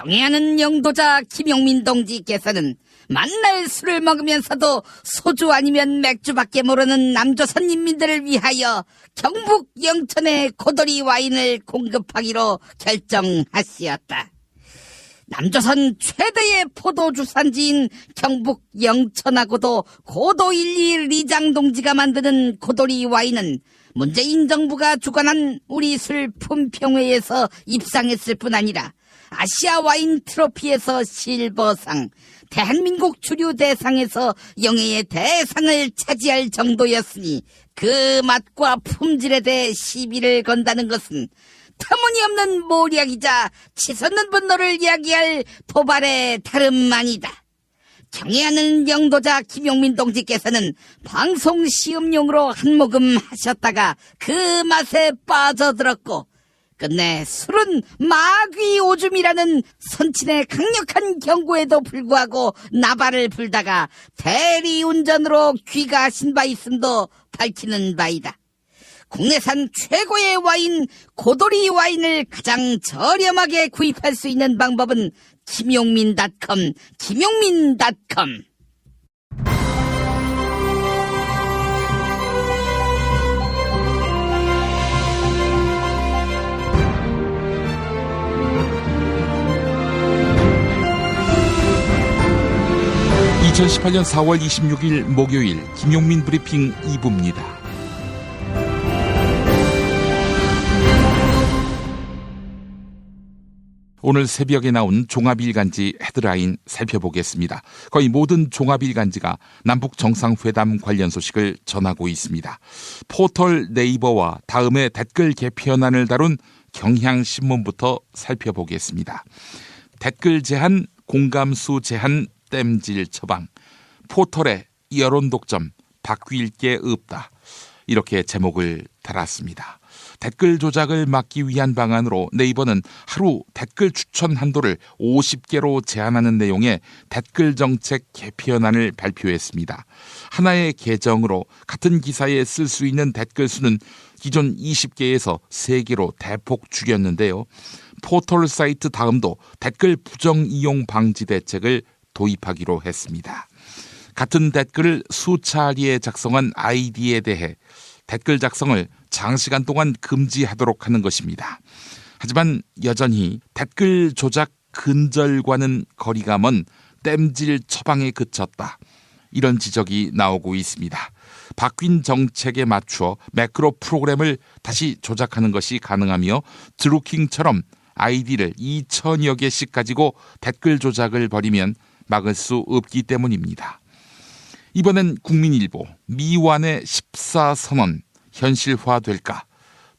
경애하는 영도자 김용민 동지께서는 만날 술을 먹으면서도 소주 아니면 맥주밖에 모르는 남조선 인민들을 위하여 경북 영천에 고도리 와인을 공급하기로 결정하시었다. 남조선 최대의 포도주산지인 경북 영천하고도 고도12 리장 동지가 만드는 고도리 와인은 문재인 정부가 주관한 우리 술 품평회에서 입상했을 뿐 아니라 아시아 와인 트로피에서 실버상, 대한민국 주류 대상에서 영예의 대상을 차지할 정도였으니 그 맛과 품질에 대해 시비를 건다는 것은 터무니없는 모략이자 치솟는 분노를 이야기할 도발의 다름 아니다. 경애하는 영도자 김용민 동지께서는 방송 시음용으로 한 모금 하셨다가 그 맛에 빠져들었고 끝내 술은 마귀 오줌이라는 선친의 강력한 경고에도 불구하고 나발을 불다가 대리운전으로 귀가하신 바 있음도 밝히는 바이다. 국내산 최고의 와인 고도리 와인을 가장 저렴하게 구입할 수 있는 방법은 김용민닷컴. 2018년 4월 26일 목요일 김용민 브리핑 2부입니다. 오늘 새벽에 나온 종합일간지 헤드라인 살펴보겠습니다. 거의 모든 종합일간지가 남북정상회담 관련 소식을 전하고 있습니다. 포털 네이버와 다음에 댓글 개편안을 다룬 경향신문부터 살펴보겠습니다. 댓글 제한, 공감수 제한, 땜질 처방, 포털에 여론 독점, 바뀔 게 없다. 이렇게 제목을 달았습니다. 댓글 조작을 막기 위한 방안으로 네이버는 하루 댓글 추천 한도를 50개로 제한하는 내용의 댓글 정책 개편안을 발표했습니다. 하나의 개정으로 같은 기사에 쓸 수 있는 댓글 수는 기존 20개에서 3개로 대폭 줄였는데요. 포털 사이트 다음도 댓글 부정 이용 방지 대책을 도입하기로 했습니다. 같은 댓글을 수차례에 작성한 아이디에 대해 댓글 작성을 장시간 동안 금지하도록 하는 것입니다. 하지만 여전히 댓글 조작 근절과는 거리가 먼 땜질 처방에 그쳤다. 이런 지적이 나오고 있습니다. 바뀐 정책에 맞추어 매크로 프로그램을 다시 조작하는 것이 가능하며 드루킹처럼 아이디를 2,000여 개씩 가지고 댓글 조작을 벌이면 막을 수 없기 때문입니다. 이번엔 국민일보, 미완의 14선언 현실화될까?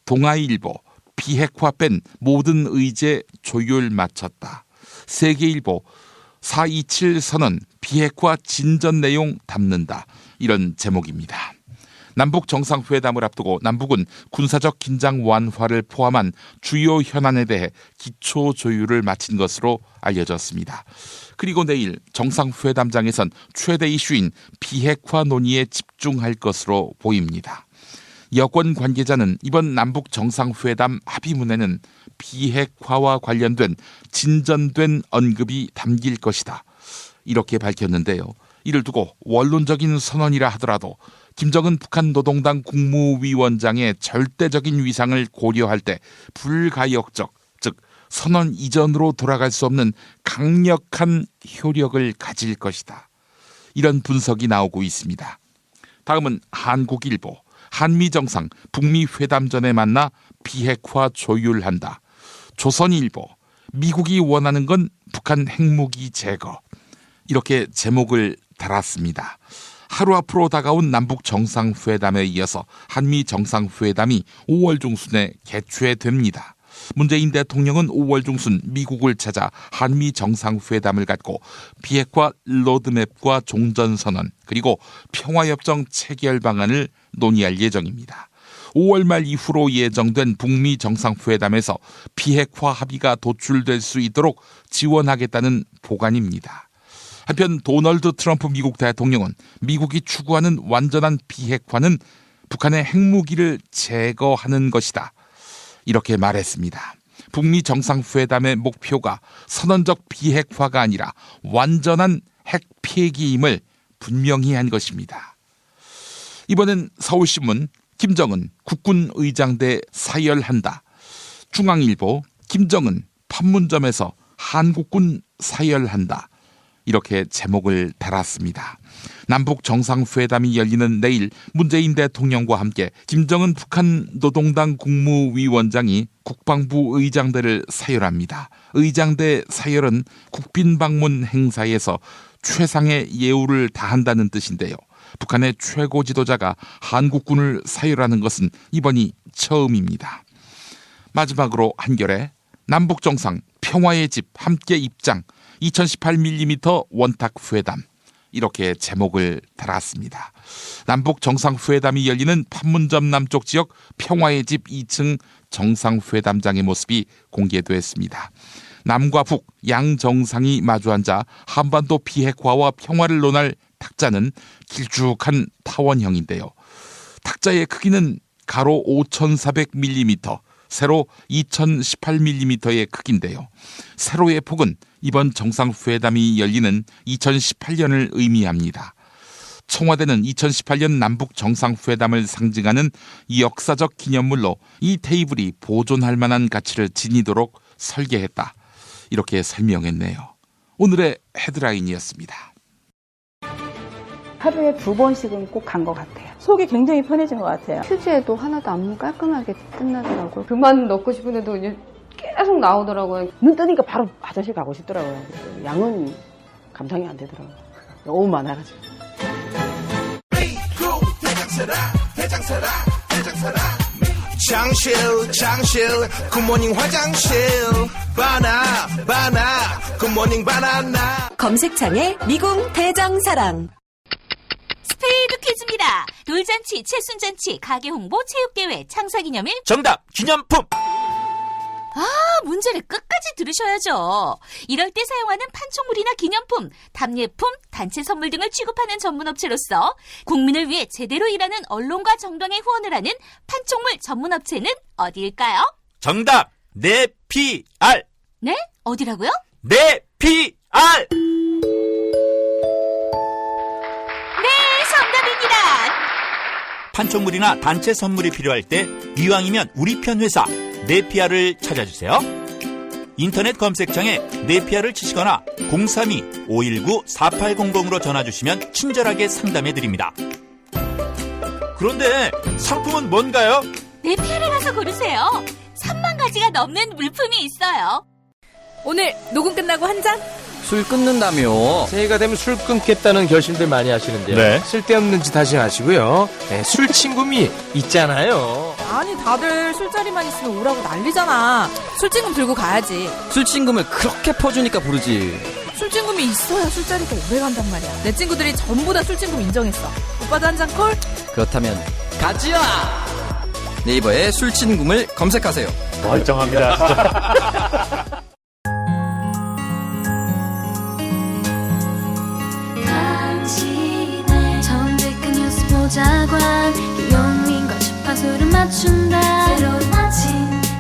동아일보, 비핵화 뺀 모든 의제 조율 마쳤다. 세계일보, 4.27 선언 비핵화 진전 내용 담는다. 이런 제목입니다. 남북 정상회담을 앞두고 남북은 군사적 긴장 완화를 포함한 주요 현안에 대해 기초 조율을 마친 것으로 알려졌습니다. 그리고 내일 정상회담장에선 최대 이슈인 비핵화 논의에 집중할 것으로 보입니다. 여권 관계자는 이번 남북 정상회담 합의문에는 비핵화와 관련된 진전된 언급이 담길 것이다. 이렇게 밝혔는데요. 이를 두고 원론적인 선언이라 하더라도 김정은 북한 노동당 국무위원장의 절대적인 위상을 고려할 때 불가역적, 즉 선언 이전으로 돌아갈 수 없는 강력한 효력을 가질 것이다. 이런 분석이 나오고 있습니다. 다음은 한국일보, 한미정상 북미 회담 전에 만나 비핵화 조율한다. 조선일보, 미국이 원하는 건 북한 핵무기 제거. 이렇게 제목을 달았습니다. 하루 앞으로 다가온 남북 정상회담에 이어서 한미 정상회담이 5월 중순에 개최됩니다. 문재인 대통령은 5월 중순 미국을 찾아 한미 정상회담을 갖고 비핵화 로드맵과 종전선언 그리고 평화협정 체결 방안을 논의할 예정입니다. 5월 말 이후로 예정된 북미 정상회담에서 비핵화 합의가 도출될 수 있도록 지원하겠다는 보관입니다. 한편 도널드 트럼프 미국 대통령은 미국이 추구하는 완전한 비핵화는 북한의 핵무기를 제거하는 것이다. 이렇게 말했습니다. 북미 정상회담의 목표가 선언적 비핵화가 아니라 완전한 핵 폐기임을 분명히 한 것입니다. 이번엔 서울신문 김정은 국군의장대 사열한다. 중앙일보 김정은 판문점에서 한국군 사열한다. 이렇게 제목을 달았습니다. 남북 정상회담이 열리는 내일 문재인 대통령과 함께 김정은 북한 노동당 국무위원장이 국방부 의장대를 사열합니다. 의장대 사열은 국빈 방문 행사에서 최상의 예우를 다한다는 뜻인데요. 북한의 최고 지도자가 한국군을 사열하는 것은 이번이 처음입니다. 마지막으로 한겨레 남북 정상 평화의 집 함께 입장 2018mm 원탁 회담 이렇게 제목을 달았습니다. 남북 정상회담이 열리는 판문점 남쪽 지역 평화의 집 2층 정상회담장의 모습이 공개됐습니다. 남과 북 양 정상이 마주 앉아 한반도 비핵화와 평화를 논할 탁자는 길쭉한 타원형인데요. 탁자의 크기는 가로 5400mm, 세로 2018mm의 크기인데요. 세로의 폭은 이번 정상회담이 열리는 2018년을 의미합니다. 청와대는 2018년 남북 정상회담을 상징하는 역사적 기념물로 이 테이블이 보존할 만한 가치를 지니도록 설계했다. 이렇게 설명했네요. 오늘의 헤드라인이었습니다. 하루에 2번씩은 꼭 간 것 같아요. 속이 굉장히 편해진 것 같아요. 휴지에도 하나도 안 깔끔하게 끝나더라고요. 그만 넣고 싶은데도 이제 계속 나오더라고요. 눈 뜨니까 바로 화장실 가고 싶더라고요. 양은 감당이 안 되더라고요. 너무 많아가지고. 장실 굿모닝 화장실 바나 굿모닝 바나나. 검색창에 미궁 대장사랑. 스페이드 퀴즈입니다. 돌잔치, 칠순잔치, 가게홍보, 체육대회, 창사기념일. 정답 기념품. 문제를 끝까지 들으셔야죠. 이럴 때 사용하는 판촉물이나 기념품, 답례품, 단체 선물 등을 취급하는 전문업체로서 국민을 위해 제대로 일하는 언론과 정당의 후원을 하는 판촉물 전문업체는 어디일까요? 정답 네피알. 네? 어디라고요? 네피알. 정답입니다. 판촉물이나 단체 선물이 필요할 때 이왕이면 우리 편 회사 네피아를 찾아주세요. 인터넷 검색창에 네피아를 치시거나 032-519-4800으로 전화주시면 친절하게 상담해드립니다. 그런데 상품은 뭔가요? 네피아를 가서 고르세요. 3만 가지가 넘는 물품이 있어요. 오늘 녹음 끝나고 한 잔? 술 끊는다며. 새해가 되면 술 끊겠다는 결심들 많이 하시는데요. 네. 쓸데없는 짓 하지 마시고요. 네, 술 친구미 있잖아요. 아니 다들 술자리만 있으면 오라고 난리잖아. 술친금 들고 가야지. 술친금을 그렇게 퍼주니까 부르지. 술친금이 있어야 술자리가 오래 간단 말이야. 내 친구들이 전부 다 술친금 인정했어. 오빠도 한 잔 콜? 그렇다면 가지야. 네이버에 술친금을 검색하세요. 멀쩡합니다 진짜. 보자관 김용민과 주파수를 맞춘다. 새로운 아침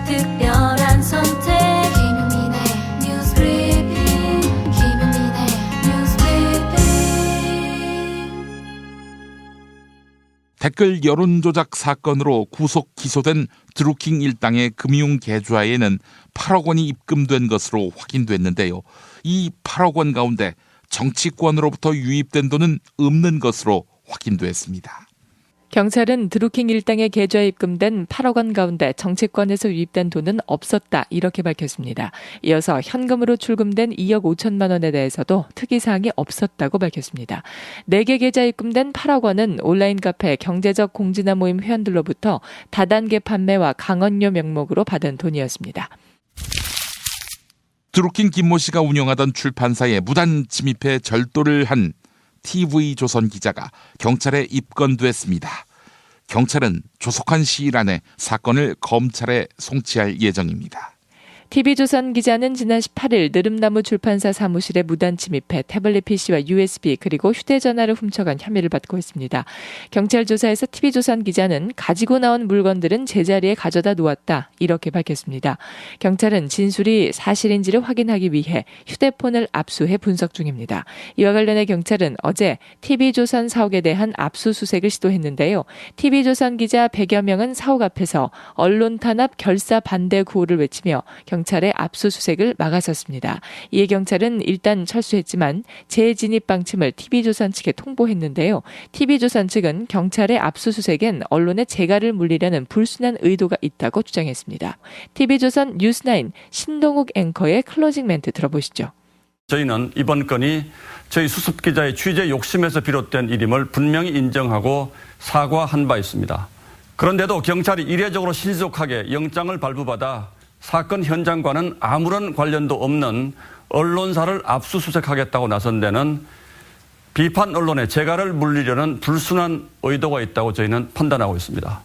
특별한 선택 김용민의 뉴스 브리핑. 김용민의 뉴스 브리핑. 댓글 여론조작 사건으로 구속 기소된 드루킹 일당의 금융 계좌에는 8억 원이 입금된 것으로 확인됐는데요. 이 8억 원 가운데 정치권으로부터 유입된 돈은 없는 것으로 확인됐습니다. 경찰은 드루킹 일당의 계좌에 입금된 8억 원 가운데 정치권에서 유입된 돈은 없었다 이렇게 밝혔습니다. 이어서 현금으로 출금된 2억 5천만 원에 대해서도 특이사항이 없었다고 밝혔습니다. 4개 계좌에 입금된 8억 원은 온라인 카페 경제적 공진화 모임 회원들로부터 다단계 판매와 강언료 명목으로 받은 돈이었습니다. 드루킹 김모 씨가 운영하던 출판사에 무단 침입해 절도를 한 TV조선 기자가 경찰에 입건됐습니다. 경찰은 조속한 시일 안에 사건을 검찰에 송치할 예정입니다. TV조선 기자는 지난 18일 느릅나무 출판사 사무실에 무단 침입해 태블릿 PC와 USB 그리고 휴대전화를 훔쳐간 혐의를 받고 있습니다. 경찰 조사에서 TV조선 기자는 가지고 나온 물건들은 제자리에 가져다 놓았다 이렇게 밝혔습니다. 경찰은 진술이 사실인지를 확인하기 위해 휴대폰을 압수해 분석 중입니다. 이와 관련해 경찰은 어제 TV조선 사옥에 대한 압수수색을 시도했는데요. TV조선 기자 100여 명은 사옥 앞에서 언론 탄압 결사 반대 구호를 외치며 경찰의 압수수색을 막아섰습니다. 이에 경찰은 일단 철수했지만 재진입 방침을 TV조선 측에 통보했는데요. TV조선 측은 경찰의 압수수색엔 언론의 재갈을 물리려는 불순한 의도가 있다고 주장했습니다. TV조선 뉴스9 신동욱 앵커의 클로징 멘트 들어보시죠. 저희는 이번 건이 저희 수습기자의 취재 욕심에서 비롯된 일임을 분명히 인정하고 사과한 바 있습니다. 그런데도 경찰이 이례적으로 신속하게 영장을 발부받아 사건 현장과는 아무런 관련도 없는 언론사를 압수수색하겠다고 나선 데는 비판 언론의 재갈을 물리려는 불순한 의도가 있다고 저희는 판단하고 있습니다.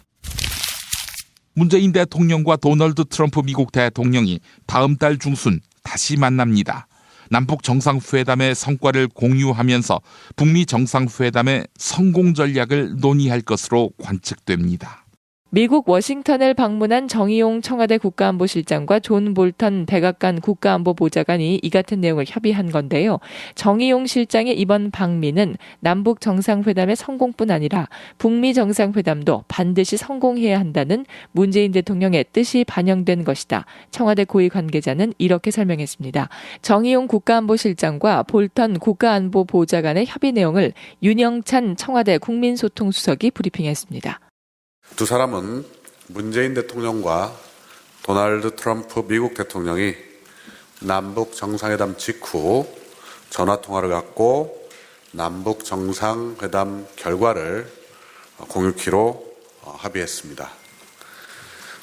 문재인 대통령과 도널드 트럼프 미국 대통령이 다음 달 중순 다시 만납니다. 남북 정상회담의 성과를 공유하면서 북미 정상회담의 성공 전략을 논의할 것으로 관측됩니다. 미국 워싱턴을 방문한 정의용 청와대 국가안보실장과 존 볼턴 백악관 국가안보보좌관이 이 같은 내용을 협의한 건데요. 정의용 실장의 이번 방미는 남북 정상회담의 성공뿐 아니라 북미 정상회담도 반드시 성공해야 한다는 문재인 대통령의 뜻이 반영된 것이다. 청와대 고위 관계자는 이렇게 설명했습니다. 정의용 국가안보실장과 볼턴 국가안보보좌관의 협의 내용을 윤영찬 청와대 국민소통수석이 브리핑했습니다. 두 사람은 문재인 대통령과 도널드 트럼프 미국 대통령이 남북 정상회담 직후 전화통화를 갖고 남북 정상회담 결과를 공유키로 합의했습니다.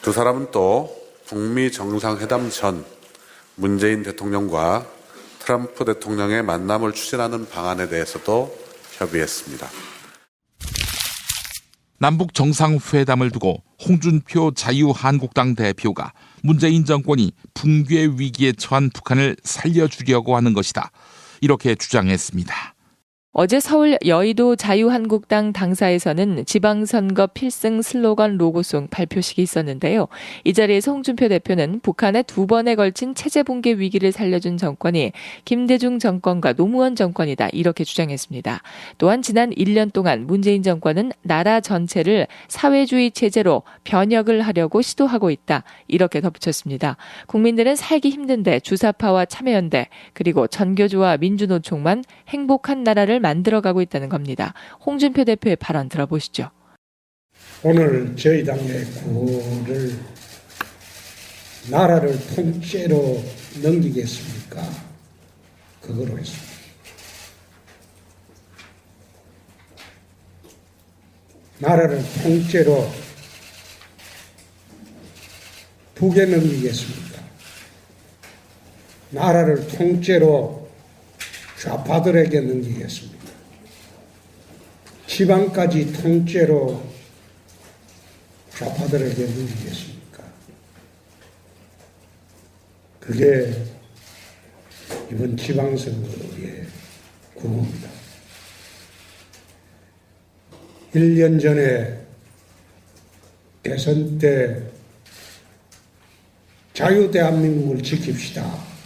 두 사람은 또 북미 정상회담 전 문재인 대통령과 트럼프 대통령의 만남을 추진하는 방안에 대해서도 협의했습니다. 남북 정상회담을 두고 홍준표 자유한국당 대표가 문재인 정권이 붕괴 위기에 처한 북한을 살려주려고 하는 것이다. 이렇게 주장했습니다. 어제 서울 여의도 자유한국당 당사에서는 지방선거 필승 슬로건 로고송 발표식이 있었는데요. 이 자리에서 홍준표 대표는 북한의 두 번에 걸친 체제 붕괴 위기를 살려준 정권이 김대중 정권과 노무현 정권이다 이렇게 주장했습니다. 또한 지난 1년 동안 문재인 정권은 나라 전체를 사회주의 체제로 변혁을 하려고 시도하고 있다 이렇게 덧붙였습니다. 국민들은 살기 힘든데 주사파와 참여연대 그리고 전교조와 민주노총만 행복한 나라를 만들어가고 있다는 겁니다. 홍준표 대표의 발언 들어보시죠. 오늘 저희 당의 구호를 나라를 통째로 넘기겠습니까? 그거로 했습니다. 나라를 통째로 북에 넘기겠습니까? 나라를 통째로 좌파들에게 넘기겠습니다. 지방까지 통째로 좌파들에게 넘기겠습니까? 그게 이번 지방선거의 구호입니다. 1년 전에 대선 때 자유대한민국을 지킵시다.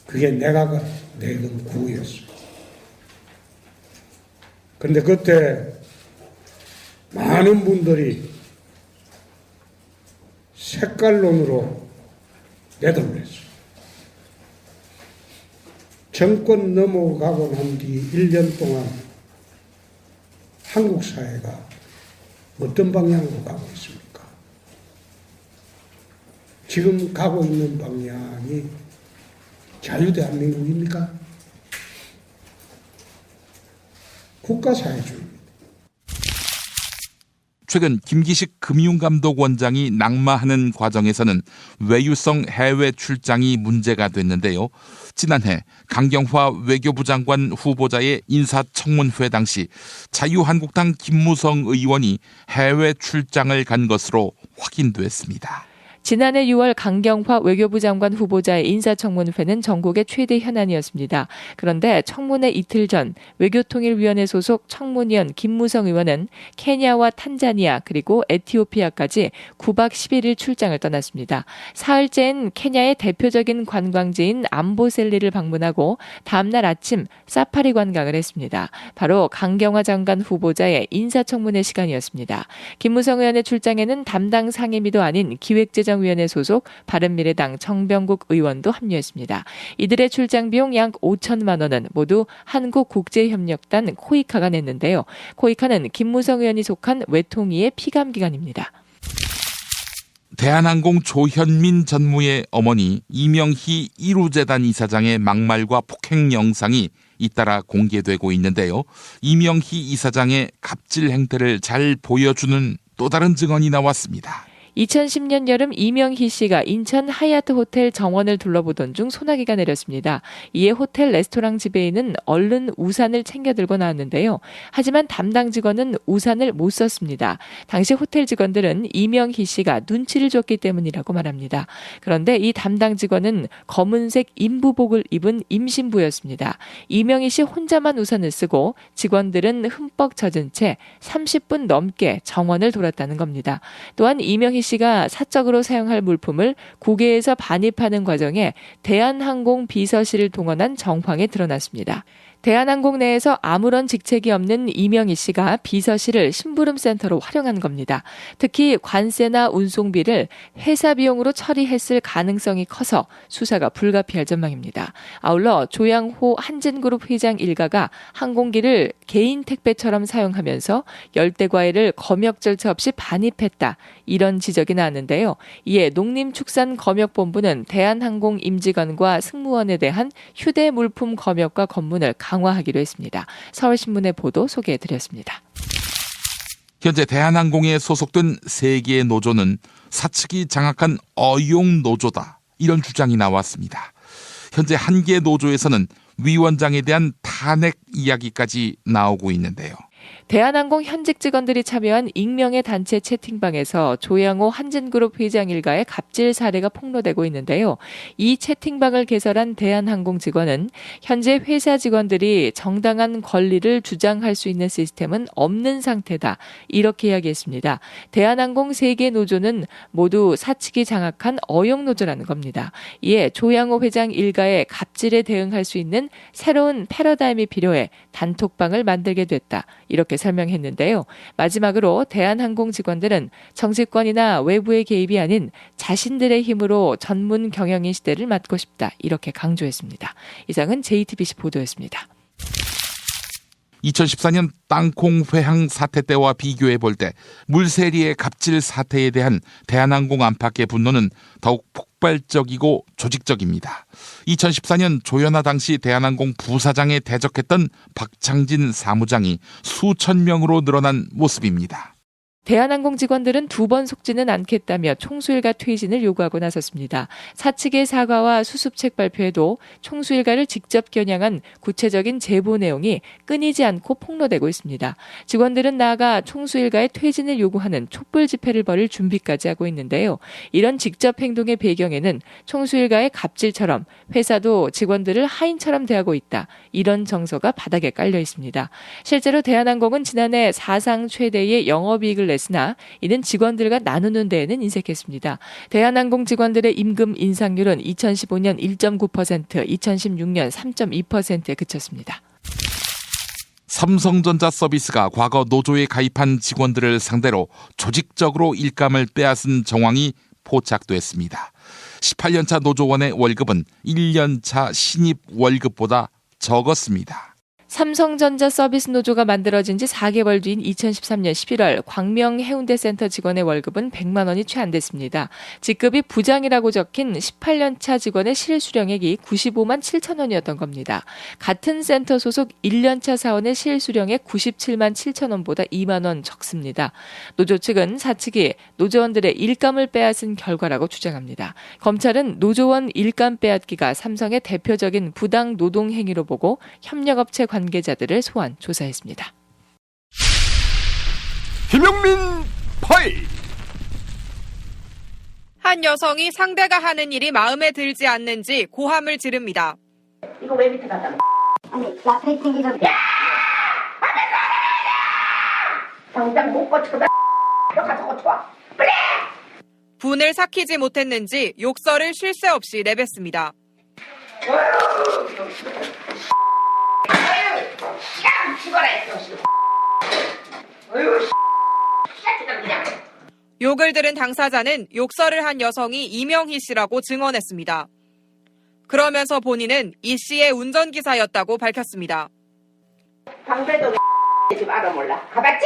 그게 내가 내건 구호였습니다. 그런데 그때 많은 분들이 색깔론으로 내돌렸어요. 정권 넘어가고 난 뒤 1년 동안 한국 사회가 어떤 방향으로 가고 있습니까? 지금 가고 있는 방향이 자유대한민국입니까? 국가사회주의입니다. 최근 김기식 금융감독원장이 낙마하는 과정에서는 외유성 해외 출장이 문제가 됐는데요. 지난해 강경화 외교부 장관 후보자의 인사청문회 당시 자유한국당 김무성 의원이 해외 출장을 간 것으로 확인됐습니다. 지난해 6월 강경화 외교부 장관 후보자의 인사청문회는 전국의 최대 현안이었습니다. 그런데 청문회 이틀 전 외교통일위원회 소속 청문위원 김무성 의원은 케냐와 탄자니아 그리고 에티오피아까지 9박 11일 출장을 떠났습니다. 사흘째인 케냐의 대표적인 관광지인 암보셀리를 방문하고 다음날 아침 사파리 관광을 했습니다. 바로 강경화 장관 후보자의 인사청문회 시간이었습니다. 김무성 의원의 출장에는 담당 상임위도 아닌 기획재정위원회 소속 바른미래당 정병국 의원도 합류했습니다. 이들의 출장 비용 약 5천만 원은 모두 한국국제협력단 코이카가 냈는데요. 코이카는 김무성 의원이 속한 외통위의 피감기관입니다. 대한항공 조현민 전무의 어머니 이명희 이루재단 이사장의 막말과 폭행 영상이 잇따라 공개되고 있는데요. 이명희 이사장의 갑질 행태를 잘 보여주는 또 다른 증언이 나왔습니다. 2010년 여름 이명희 씨가 인천 하얏트 호텔 정원을 둘러보던 중 소나기가 내렸습니다. 이에 호텔 레스토랑 지배인은 얼른 우산을 챙겨 들고 나왔는데요. 하지만 담당 직원은 우산을 못 썼습니다. 당시 호텔 직원들은 이명희 씨가 눈치를 줬기 때문이라고 말합니다. 그런데 이 담당 직원은 검은색 임부복을 입은 임신부였습니다. 이명희 씨 혼자만 우산을 쓰고 직원들은 흠뻑 젖은 채 30분 넘게 정원을 돌았다는 겁니다. 또한 이명희 씨가 사적으로 사용할 물품을 국외에서 반입하는 과정에 대한항공 비서실을 동원한 정황이 드러났습니다. 대한항공 내에서 아무런 직책이 없는 이명희 씨가 비서실을 심부름센터로 활용한 겁니다. 특히 관세나 운송비를 회사 비용으로 처리했을 가능성이 커서 수사가 불가피할 전망입니다. 아울러 조양호 한진그룹 회장 일가가 항공기를 개인 택배처럼 사용하면서 열대과일을 검역 절차 없이 반입했다. 이런 지적이 나왔는데요. 이에 농림축산검역본부는 대한항공 임직원과 승무원에 대한 휴대물품 검역과 검문을 강화하기로 했습니다. 서울신문의 보도 소개해드렸습니다. 현재 대한항공에 소속된 3개의 노조는 사측이 장악한 어용 노조다. 이런 주장이 나왔습니다. 현재 한 개 노조에서는 위원장에 대한 탄핵 이야기까지 나오고 있는데요. 대한항공 현직 직원들이 참여한 익명의 단체 채팅방에서 조양호 한진그룹 회장 일가의 갑질 사례가 폭로되고 있는데요. 이 채팅방을 개설한 대한항공 직원은 현재 회사 직원들이 정당한 권리를 주장할 수 있는 시스템은 없는 상태다. 이렇게 이야기했습니다. 대한항공 3개 노조는 모두 사측이 장악한 어용노조라는 겁니다. 이에 조양호 회장 일가의 갑질에 대응할 수 있는 새로운 패러다임이 필요해 단톡방을 만들게 됐다. 이렇게 설명했는데요. 마지막으로 대한항공 직원들은 정치권이나 외부의 개입이 아닌 자신들의 힘으로 전문 경영인 시대를 맡고 싶다. 이렇게 강조했습니다. 이상은 JTBC 보도였습니다. 2014년 땅콩 회항 사태 때와 비교해 볼 때 물세리의 갑질 사태에 대한 대한항공 안팎의 분노는 더욱 폭발적이고 조직적입니다. 2014년 조현아 당시 대한항공 부사장에 대적했던 박창진 사무장이 수천 명으로 늘어난 모습입니다. 대한항공 직원들은 2번 속지는 않겠다며 총수일가 퇴진을 요구하고 나섰습니다. 사측의 사과와 수습책 발표에도 총수일가를 직접 겨냥한 구체적인 제보 내용이 끊이지 않고 폭로되고 있습니다. 직원들은 나아가 총수일가의 퇴진을 요구하는 촛불 집회를 벌일 준비까지 하고 있는데요. 이런 직접 행동의 배경에는 총수일가의 갑질처럼 회사도 직원들을 하인처럼 대하고 있다. 이런 정서가 바닥에 깔려 있습니다. 실제로 대한항공은 지난해 사상 최대의 영업이익을 냈으나 이는 직원들과 나누는 데에는 인색했습니다. 대한항공 직원들의 임금 인상률은 2015년 1.9%, 2016년 3.2%에 그쳤습니다. 삼성전자 서비스가 과거 노조에 가입한 직원들을 상대로 조직적으로 일감을 빼앗은 정황이 포착됐습니다. 18년차 노조원의 월급은 1년차 신입 월급보다 적었습니다. 삼성전자 서비스 노조가 만들어진 지 4개월 뒤인 2013년 11월 광명 해운대센터 직원의 월급은 100만 원이 채 안 됐습니다. 직급이 부장이라고 적힌 18년차 직원의 실수령액이 95만 7천 원이었던 겁니다. 같은 센터 소속 1년차 사원의 실수령액 97만 7천 원보다 2만 원 적습니다. 노조 측은 사측이 노조원들의 일감을 빼앗은 결과라고 주장합니다. 검찰은 노조원 일감 빼앗기가 삼성의 대표적인 부당 노동 행위로 보고 협력업체 관계자들을 소환 조사했습니다. 김용민 파일. 한 여성이 상대가 하는 일이 마음에 들지 않는지 고함을 지릅니다. 이거 왜 밑에 갔다? 아니, 나 페이팅기 좀. 야! 당장 못 고쳐다. 너 가서 고쳐와. 빨리! 분을 삭히지 못했는지 욕설을 쉴 새 없이 내뱉습니다. 욕을 들은 당사자는 욕설을 한 여성이 이명희 씨라고 증언했습니다. 그러면서 본인은 이 씨의 운전기사였다고 밝혔습니다. 방배동에 집 알아 몰라. 가봤지?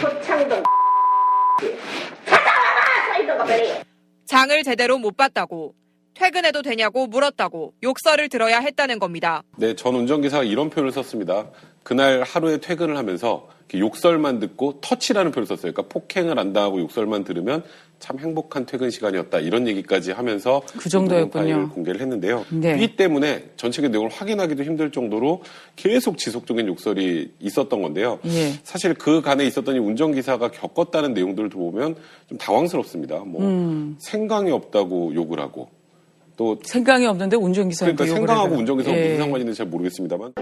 소창동 찾아와봐! 서있는 거 빨리. 장을 제대로 못 봤다고, 퇴근해도 되냐고 물었다고 욕설을 들어야 했다는 겁니다. 네, 전 운전기사가 이런 표현을 썼습니다. 그날 하루에 퇴근을 하면서 욕설만 듣고 터치라는 표현을 썼어요. 그러니까 폭행을 안 당하고 욕설만 들으면 참 행복한 퇴근 시간이었다. 이런 얘기까지 하면서 그 정도였군요. 파일을 공개를 했는데요. 네. 이 때문에 전체적인 내용을 확인하기도 힘들 정도로 계속 지속적인 욕설이 있었던 건데요. 예. 사실 그 간에 있었던 이 운전기사가 겪었다는 내용들을 보면 좀 당황스럽습니다. 생강이 없다고 욕을 하고 또 생강이 없는데 운전기사한테 그러니까 욕을 생강하고 해요. 운전기사가 예. 무슨 상관이 있는지 잘 모르겠습니다만.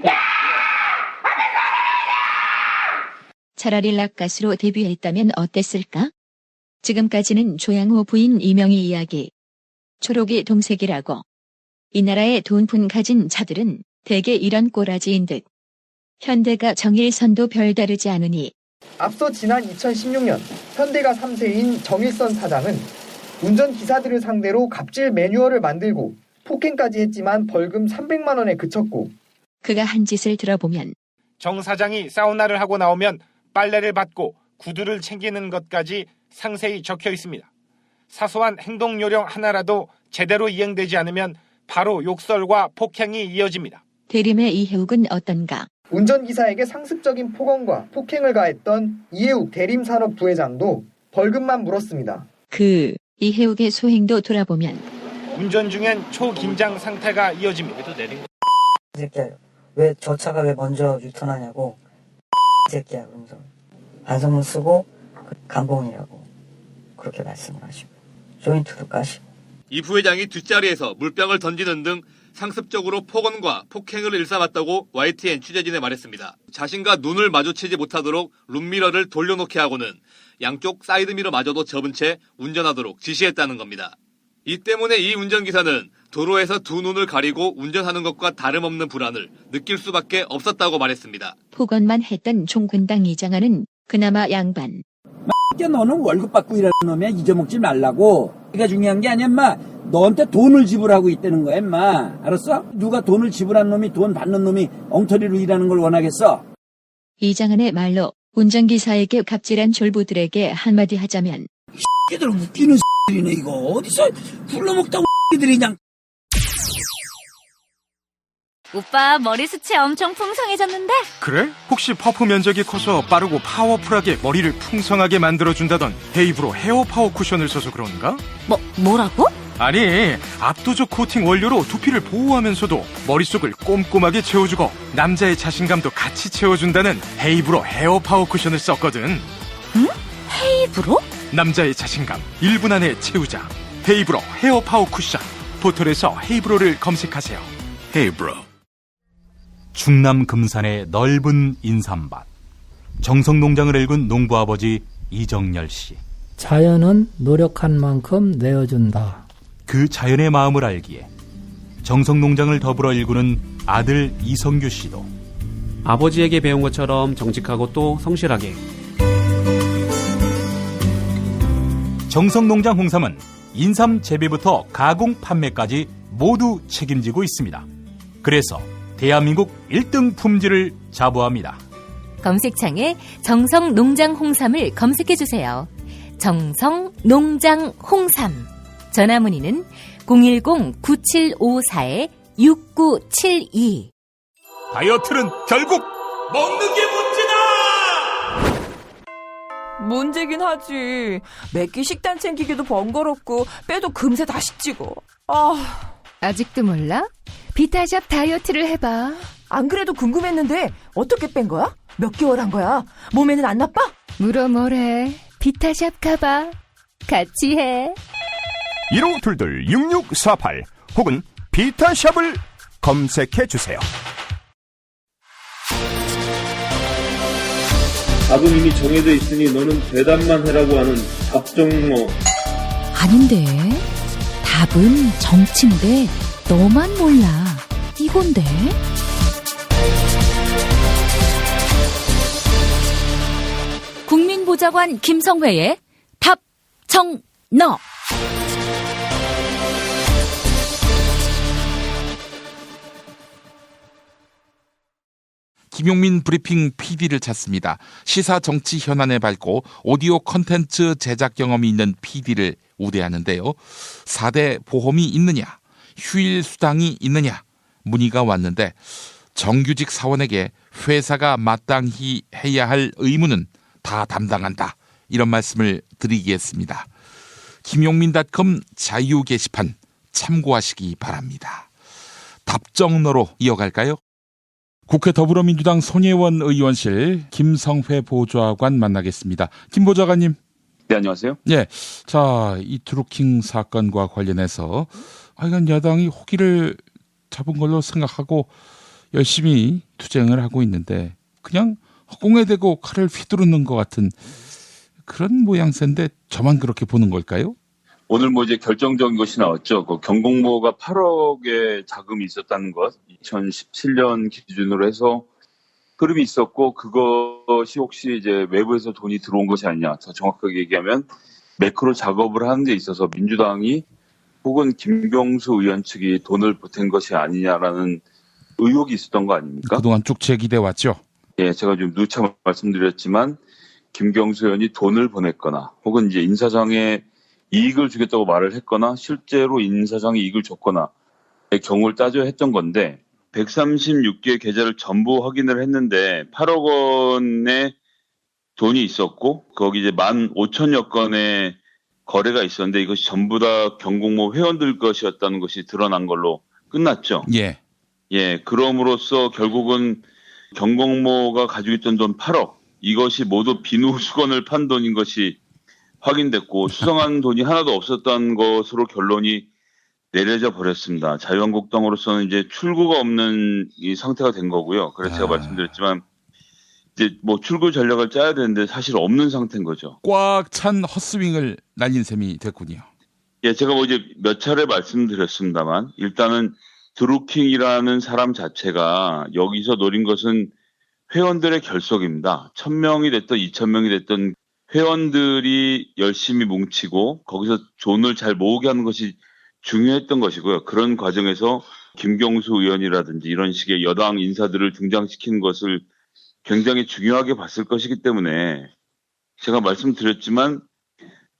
차라리 락가수로 데뷔했다면 어땠을까? 지금까지는 조양호 부인 이명희 이야기. 초록이 동색이라고. 이 나라의 돈푼 가진 자들은 대개 이런 꼬라지인 듯. 현대가 정일선도 별다르지 않으니. 앞서 지난 2016년 현대가 3세인 정일선 사장은 운전기사들을 상대로 갑질 매뉴얼을 만들고 폭행까지 했지만 벌금 300만 원에 그쳤고 그가 한 짓을 들어보면 정 사장이 사우나를 하고 나오면 빨래를 받고 구두를 챙기는 것까지 상세히 적혀 있습니다. 사소한 행동 요령 하나라도 제대로 이행되지 않으면 바로 욕설과 폭행이 이어집니다. 대림의 이해욱은 어떤가? 운전기사에게 상습적인 폭언과 폭행을 가했던 이해욱 대림산업 부회장도 벌금만 물었습니다. 그 이해욱의 소행도 돌아보면 운전 중엔 초긴장 상태가 이어집니다. 새끼야, 왜 저 차가 왜 먼저 유턴하냐고. 새끼야, 그러면서 반성문 쓰고 감봉이라고 그렇게 말씀을 하시고 조인트도 까시고. 이 부회장이 뒷자리에서 물병을 던지는 등 상습적으로 폭언과 폭행을 일삼았다고 YTN 취재진에 말했습니다. 자신과 눈을 마주치지 못하도록 룸미러를 돌려놓게 하고는 양쪽 사이드미러마저도 접은 채 운전하도록 지시했다는 겁니다. 이 때문에 이 운전기사는 도로에서 두 눈을 가리고 운전하는 것과 다름없는 불안을 느낄 수밖에 없었다고 말했습니다. 폭언만 했던 종군당 이장하는 그나마 양반. 너는 월급 받고 일하는 놈이야. 잊어먹지 말라고. 그게 중요한 게 아니야, 인마. 너한테 돈을 지불하고 있다는 거야, 인마. 알았어? 누가 돈을 지불한 놈이 돈 받는 놈이 엉터리로 일하는 걸 원하겠어? 이장한의 말로 운전기사에게 갑질한 졸부들에게 한마디 하자면 새끼들 웃기는 새끼들이네 이거. 어디서 굴러먹다 새끼들이 그냥. 오빠 머리숱이 엄청 풍성해졌는데? 그래? 혹시 퍼프 면적이 커서 빠르고 파워풀하게 머리를 풍성하게 만들어준다던 헤이브로 헤어 파워 쿠션을 써서 그런가? 뭐라고? 아니, 압도적 코팅 원료로 두피를 보호하면서도 머릿속을 꼼꼼하게 채워주고 남자의 자신감도 같이 채워준다는 헤이브로 헤어 파워 쿠션을 썼거든. 응? 헤이브로? 남자의 자신감 1분 안에 채우자. 헤이브로 헤어 파워 쿠션. 포털에서 헤이브로를 검색하세요. 헤이브로. 충남 금산의 넓은 인삼밭. 정성농장을 일군 농부아버지 이정열 씨. 자연은 노력한 만큼 내어준다. 그 자연의 마음을 알기에 정성농장을 더불어 일구는 아들 이성규 씨도 아버지에게 배운 것처럼 정직하고 또 성실하게. 정성농장 홍삼은 인삼 재배부터 가공 판매까지 모두 책임지고 있습니다. 그래서 대한민국 1등 품질을 자부합니다. 검색창에 정성농장 홍삼을 검색해주세요. 정성농장 홍삼. 전화문의는 010-9754-6972. 다이어트는 결국 먹는 게 문제다! 문제긴 하지. 매끼 식단 챙기기도 번거롭고 빼도 금세 다시 찌고. 아직도 몰라? 비타샵 다이어트를 해봐. 안 그래도 궁금했는데 어떻게 뺀 거야? 몇 개월 한 거야? 몸에는 안 나빠? 물어 뭐래. 비타샵 가봐. 같이 해. 1522-6648 혹은 비타샵을 검색해주세요. 답은 이미 정해져 있으니 너는 대답만 해라고 하는 답정모. 아닌데. 답은 정치인데 너만 몰라. 이건데. 국민보좌관 김성회의 답정너. 김용민 브리핑 PD를 찾습니다. 시사 정치 현안에 밝고 오디오 콘텐츠 제작 경험이 있는 PD를 우대하는데요. 4대 보험이 있느냐, 휴일 수당이 있느냐 문의가 왔는데 정규직 사원에게 회사가 마땅히 해야 할 의무는 다 담당한다. 이런 말씀을 드리겠습니다. 김용민.com 자유 게시판 참고하시기 바랍니다. 답정너로 이어갈까요? 국회 더불어민주당 손예원 의원실 김성회 보좌관 만나겠습니다. 김 보좌관님. 네, 안녕하세요. 예. 자, 이 드루킹 사건과 관련해서 하여간 야당이 호기를 잡은 걸로 생각하고 열심히 투쟁을 하고 있는데 그냥 허공에 대고 칼을 휘두르는 것 같은 그런 모양새인데 저만 그렇게 보는 걸까요? 오늘 이제 결정적인 것이 나왔죠. 그 경공모가 8억의 자금이 있었다는 것, 2017년 기준으로 해서 흐름이 있었고 그것이 혹시 이제 외부에서 돈이 들어온 것이 아니냐. 더 정확하게 얘기하면 매크로 작업을 하는 데 있어서 민주당이 혹은 김경수 의원 측이 돈을 보탠 것이 아니냐라는 의혹이 있었던 거 아닙니까? 그동안 쭉 제기돼 왔죠. 예, 제가 좀 누차 말씀드렸지만 김경수 의원이 돈을 보냈거나 혹은 이제 인사상에 이익을 주겠다고 말을 했거나 실제로 인사상에 이익을 줬거나의 경우를 따져야 했던 건데 136개 계좌를 전부 확인을 했는데 8억 원의 돈이 있었고 거기 이제 15,000여 건의 거래가 있었는데 이것이 전부 다 경공모 회원들 것이었다는 것이 드러난 걸로 끝났죠. 예. 예, 그럼으로써 결국은 경공모가 가지고 있던 돈 8억 이것이 모두 비누 수건을 판 돈인 것이 확인됐고 수상한 돈이 하나도 없었던 것으로 결론이 내려져 버렸습니다. 자유한국당으로서는 이제 출구가 없는 이 상태가 된 거고요. 그래서 제가 말씀드렸지만 이제 출구 전략을 짜야 되는데 사실 없는 상태인 거죠. 꽉 찬 헛스윙을 날린 셈이 됐군요. 예, 제가 이제 몇 차례 말씀드렸습니다만 일단은 드루킹이라는 사람 자체가 여기서 노린 것은 회원들의 결속입니다. 1,000명이 됐든 2,000명이 됐든 회원들이 열심히 뭉치고 거기서 돈을 잘 모으게 하는 것이 중요했던 것이고요. 그런 과정에서 김경수 의원이라든지 이런 식의 여당 인사들을 등장시키는 것을 굉장히 중요하게 봤을 것이기 때문에 제가 말씀드렸지만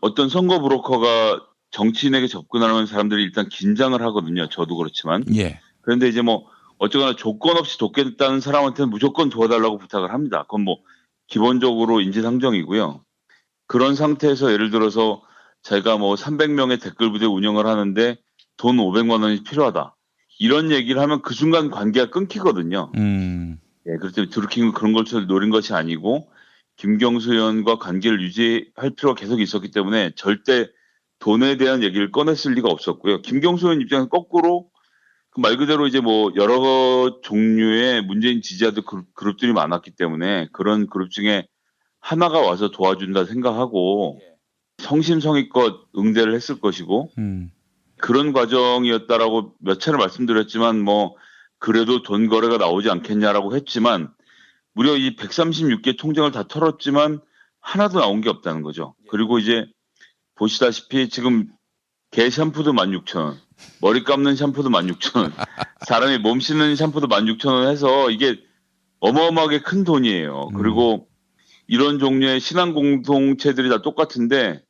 어떤 선거 브로커가 정치인에게 접근하는 사람들이 일단 긴장을 하거든요. 저도 그렇지만. 예. 그런데 이제 어쩌거나 조건 없이 돕겠다는 사람한테는 무조건 도와달라고 부탁을 합니다. 그건 기본적으로 인지상정이고요. 그런 상태에서 예를 들어서 제가 300명의 댓글 부대 운영을 하는데 돈 500만 원이 필요하다. 이런 얘기를 하면 그 순간 관계가 끊기거든요. 예, 그렇기 때문에 드루킹은 그런 걸 노린 것이 아니고 김경수 의원과 관계를 유지할 필요가 계속 있었기 때문에 절대 돈에 대한 얘기를 꺼냈을 리가 없었고요. 김경수 의원 입장에서 거꾸로 말 그대로 이제 여러 종류의 문재인 지지자들 그룹들이 많았기 때문에 그런 그룹 중에 하나가 와서 도와준다 생각하고 성심성의껏 응대를 했을 것이고 그런 과정이었다라고 몇 차례 말씀드렸지만 그래도 돈 거래가 나오지 않겠냐라고 했지만 무려 이 136개 통장을 다 털었지만 하나도 나온 게 없다는 거죠. 그리고 이제 보시다시피 지금 개 샴푸도 16,000원, 머리 감는 샴푸도 16,000원, 사람이 몸 씻는 샴푸도 16,000원 해서 이게 어마어마하게 큰 돈이에요. 그리고 이런 종류의 신앙 공동체들이 다 똑같은데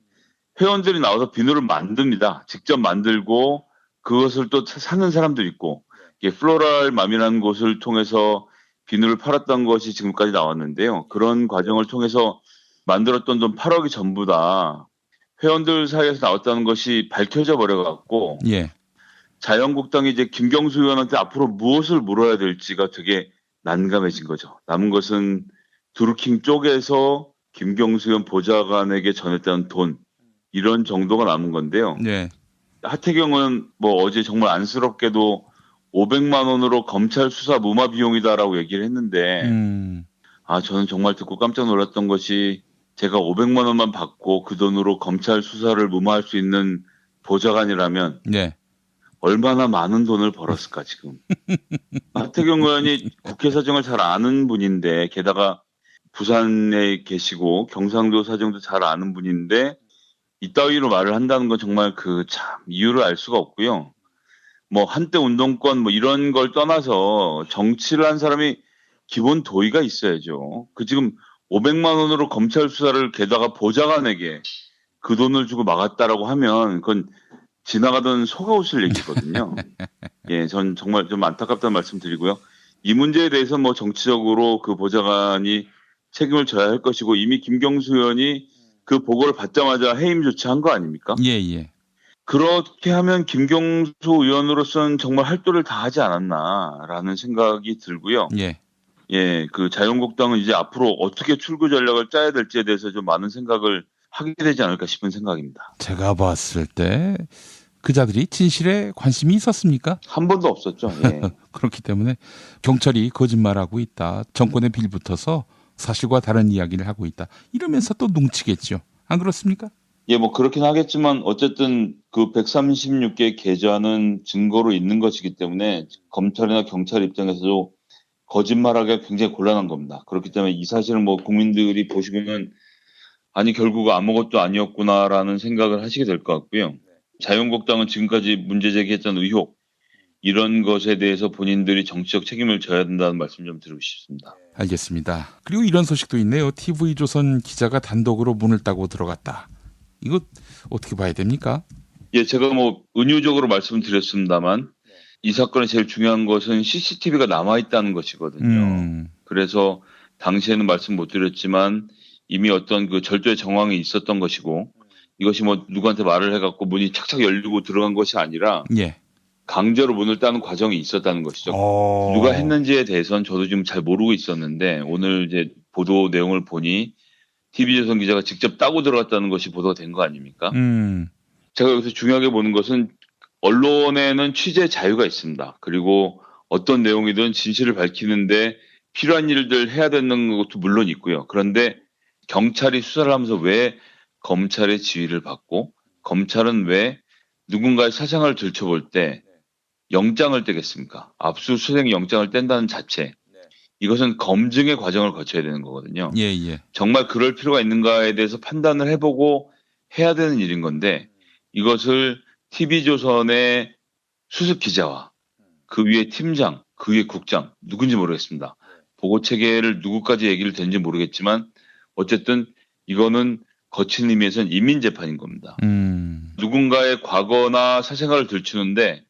회원들이 나와서 비누를 만듭니다. 직접 만들고 그것을 또 사는 사람도 있고 플로랄 맘이라는 곳을 통해서 비누를 팔았던 것이 지금까지 나왔는데요. 그런 과정을 통해서 만들었던 돈 8억이 전부 다 회원들 사이에서 나왔다는 것이 밝혀져 버려갖고 예. 자유한국당이 이제 김경수 의원한테 앞으로 무엇을 물어야 될지가 되게 난감해진 거죠. 남은 것은 드루킹 쪽에서 김경수 의원 보좌관에게 전했다는 돈 이런 정도가 남은 건데요. 네. 하태경은 뭐 어제 정말 안쓰럽게도 500만 원으로 검찰 수사 무마 비용이다라고 얘기를 했는데 저는 정말 듣고 깜짝 놀랐던 것이 제가 500만 원만 받고 그 돈으로 검찰 수사를 무마할 수 있는 보좌관이라면 네. 얼마나 많은 돈을 벌었을까 지금. 하태경 의원이 국회 사정을 잘 아는 분인데 게다가 부산에 계시고 경상도 사정도 잘 아는 분인데 이따위로 말을 한다는 건 정말 참 이유를 알 수가 없고요. 뭐 한때 운동권 뭐 이런 걸 떠나서 정치를 한 사람이 기본 도의가 있어야죠. 지금 500만 원으로 검찰 수사를 게다가 보좌관에게 그 돈을 주고 막았다라고 하면 그건 지나가던 소가 웃을 얘기거든요. 예, 전 정말 좀 안타깝다는 말씀 드리고요. 이 문제에 대해서 뭐 정치적으로 그 보좌관이 책임을 져야 할 것이고 이미 김경수 의원이 그 보고를 받자마자 해임 조치한 거 아닙니까? 예. 그렇게 하면 김경수 의원으로서는 정말 할 도를 다 하지 않았나라는 생각이 들고요. 예, 그 자유한국당은 이제 앞으로 어떻게 출구 전략을 짜야 될지에 대해서 좀 많은 생각을 하게 되지 않을까 싶은 생각입니다. 제가 봤을 때 그자들이 진실에 관심이 있었습니까? 한 번도 없었죠. 예. 그렇기 때문에 경찰이 거짓말하고 있다. 정권에 빌붙어서 사실과 다른 이야기를 하고 있다. 이러면서 또 뭉치겠죠. 안 그렇습니까? 예, 뭐 그렇긴 하겠지만 어쨌든 그 136개 계좌는 증거로 있는 것이기 때문에 검찰이나 경찰 입장에서도 거짓말하기가 굉장히 곤란한 겁니다. 그렇기 때문에 이 사실을 뭐 국민들이 보시고는 아니 결국 아무것도 아니었구나라는 생각을 하시게 될 것 같고요. 자유한국당은 지금까지 문제 제기했던 의혹 이런 것에 대해서 본인들이 정치적 책임을 져야 된다는 말씀 좀 드리고 싶습니다. 알겠습니다. 그리고 이런 소식도 있네요. TV조선 기자가 단독으로 문을 따고 들어갔다. 이거 어떻게 봐야 됩니까? 예, 제가 뭐 은유적으로 말씀드렸습니다만 이 사건의 제일 중요한 것은 CCTV가 남아있다는 것이거든요. 그래서 당시에는 말씀 못 드렸지만 이미 어떤 그 절도의 정황이 있었던 것이고 이것이 뭐 누구한테 말을 해갖고 문이 착착 열리고 들어간 것이 아니라 강제로 문을 따는 과정이 있었다는 것이죠. 누가 했는지에 대해서는 저도 지금 잘 모르고 있었는데 오늘 이제 보도 내용을 보니 TV조선 기자가 직접 따고 들어갔다는 것이 보도가 된 거 아닙니까? 제가 여기서 중요하게 보는 것은 언론에는 취재 자유가 있습니다. 그리고 어떤 내용이든 진실을 밝히는데 필요한 일들 해야 되는 것도 물론 있고요. 그런데 경찰이 수사를 하면서 왜 검찰의 지휘를 받고 검찰은 왜 누군가의 사생활을 들춰볼 때 영장을 떼겠습니까? 압수수색 영장을 뗀다는 자체. 이것은 검증의 과정을 거쳐야 되는 거거든요. 정말 그럴 필요가 있는가에 대해서 판단을 해보고 해야 되는 일인 건데 이것을 TV조선의 수습 기자와 그 위에 팀장, 그 위에 국장 누군지 모르겠습니다. 보고 체계를 누구까지 얘기를 되는지 모르겠지만 어쨌든 이거는 거친 의미에서는 인민재판인 겁니다. 누군가의 과거나 사생활을 들추는데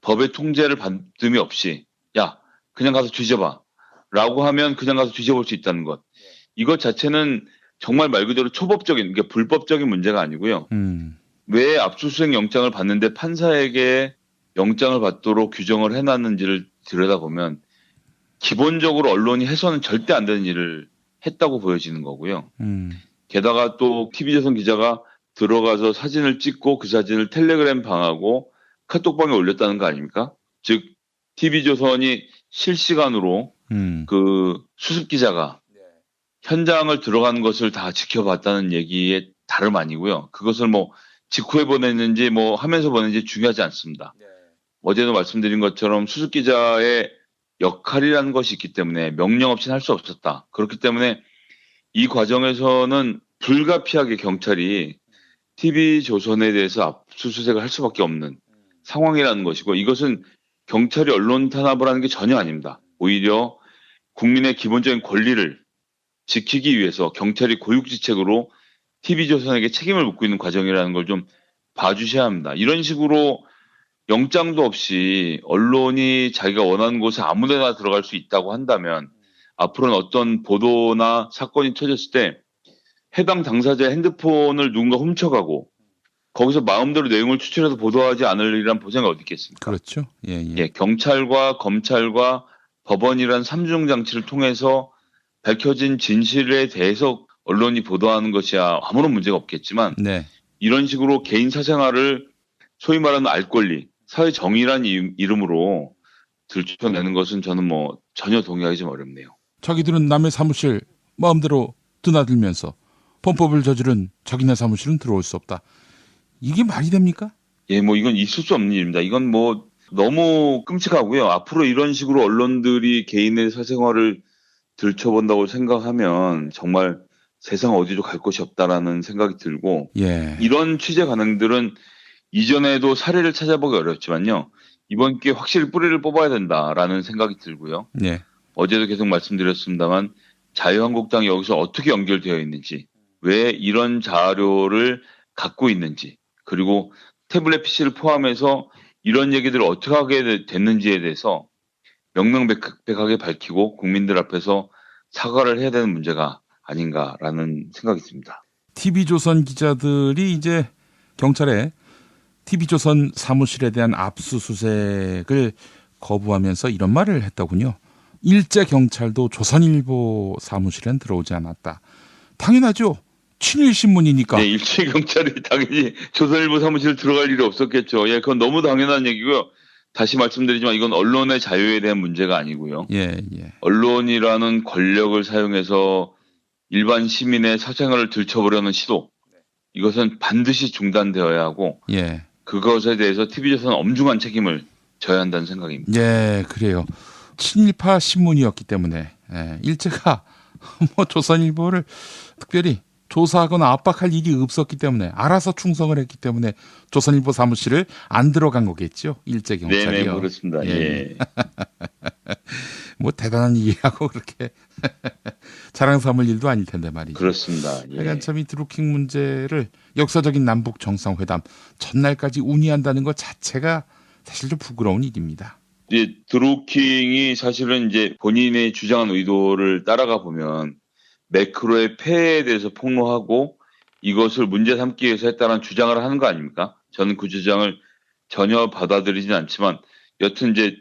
법의 통제를 받음이 없이 야 그냥 가서 뒤져봐 라고 하면 그냥 가서 뒤져볼 수 있다는 것. 이것 자체는 정말 말 그대로 초법적인, 그러니까 불법적인 문제가 아니고요. 왜 압수수색 영장을 받는데 판사에게 영장을 받도록 규정을 해놨는지를 들여다보면 기본적으로 언론이 해서는 절대 안 되는 일을 했다고 보여지는 거고요. 게다가 또 TV조선 기자가 들어가서 사진을 찍고 그 사진을 텔레그램 방하고 카톡방에 올렸다는 거 아닙니까? 즉 TV조선이 실시간으로 그 수습 기자가 현장을 들어가는 것을 다 지켜봤다는 얘기에 다름 아니고요. 그것을 뭐 직후에 보냈는지 뭐 하면서 보냈는지 중요하지 않습니다. 어제도 말씀드린 것처럼 수습 기자의 역할이라는 것이 있기 때문에 명령 없이는 할 수 없었다. 그렇기 때문에 이 과정에서는 불가피하게 경찰이 TV조선에 대해서 압수수색을 할 수밖에 없는 상황이라는 것이고 이것은 경찰이 언론 탄압을 하는 게 전혀 아닙니다. 오히려 국민의 기본적인 권리를 지키기 위해서 경찰이 고육지책으로 TV조선에게 책임을 묻고 있는 과정이라는 걸 좀 봐주셔야 합니다. 이런 식으로 영장도 없이 언론이 자기가 원하는 곳에 아무데나 들어갈 수 있다고 한다면 앞으로는 어떤 보도나 사건이 터졌을 때 해당 당사자의 핸드폰을 누군가 훔쳐가고 거기서 마음대로 내용을 추출해서 보도하지 않으리란 보장이 어디 있겠습니까? 그렇죠. 예, 경찰과 검찰과 법원이란 삼중 장치를 통해서 밝혀진 진실에 대해서 언론이 보도하는 것이야 아무런 문제가 없겠지만 이런 식으로 개인 사생활을 소위 말하는 알 권리, 사회 정의란 이름으로 들춰내는 것은 저는 뭐 전혀 동의하기 좀 어렵네요. 자기들은 남의 사무실 마음대로 드나들면서 범법을 저지른 자기네 사무실은 들어올 수 없다. 이게 말이 됩니까? 예, 뭐 이건 있을 수 없는 일입니다. 이건 뭐 너무 끔찍하고요. 앞으로 이런 식으로 언론들이 개인의 사생활을 들춰본다고 생각하면 정말 세상 어디로 갈 곳이 없다라는 생각이 들고 예. 이런 취재 관행들은 이전에도 사례를 찾아보기 어렵지만요. 이번 기회에 확실히 뿌리를 뽑아야 된다라는 생각이 들고요. 예. 어제도 계속 말씀드렸습니다만 자유한국당이 여기서 어떻게 연결되어 있는지, 왜 이런 자료를 갖고 있는지, 그리고 태블릿 PC를 포함해서 이런 얘기들을 어떻게 하게 됐는지에 대해서 명명백백하게 밝히고 국민들 앞에서 사과를 해야 되는 문제가 아닌가라는 생각이 듭니다. TV조선 기자들이 이제 경찰에 TV조선 사무실에 대한 압수수색을 거부하면서 이런 말을 했더군요. 일제 경찰도 조선일보 사무실엔 들어오지 않았다. 당연하죠. 친일 신문이니까. 네, 일제 경찰이 당연히 조선일보 사무실 들어갈 일이 없었겠죠. 예, 그건 너무 당연한 얘기고요. 다시 말씀드리지만 이건 언론의 자유에 대한 문제가 아니고요. 예. 언론이라는 권력을 사용해서 일반 시민의 사생활을 들춰보려는 시도, 이것은 반드시 중단되어야 하고 예. 그것에 대해서 TV조선은 엄중한 책임을 져야 한다는 생각입니다. 예, 그래요. 친일파 신문이었기 때문에 일제가 뭐 조선일보를 특별히 조사하거나 압박할 일이 없었기 때문에 알아서 충성을 했기 때문에 조선일보 사무실을 안 들어간 거겠죠. 일제 경찰이요. 네, 그렇습니다. 예. 뭐 대단한 일이라고 그렇게 자랑 삼을 일도 아닐 텐데 말이죠. 그렇습니다. 예. 그러니까 참 이 드루킹 문제를 역사적인 남북 정상회담 전날까지 운이한다는 것 자체가 사실 좀 부끄러운 일입니다. 이제 드루킹이 사실은 이제 본인의 주장한 의도를 따라가 보면 매크로의 폐해에 대해서 폭로하고 이것을 문제 삼기 위해서 했다는 주장을 하는 거 아닙니까? 저는 그 주장을 전혀 받아들이진 않지만 여튼 이제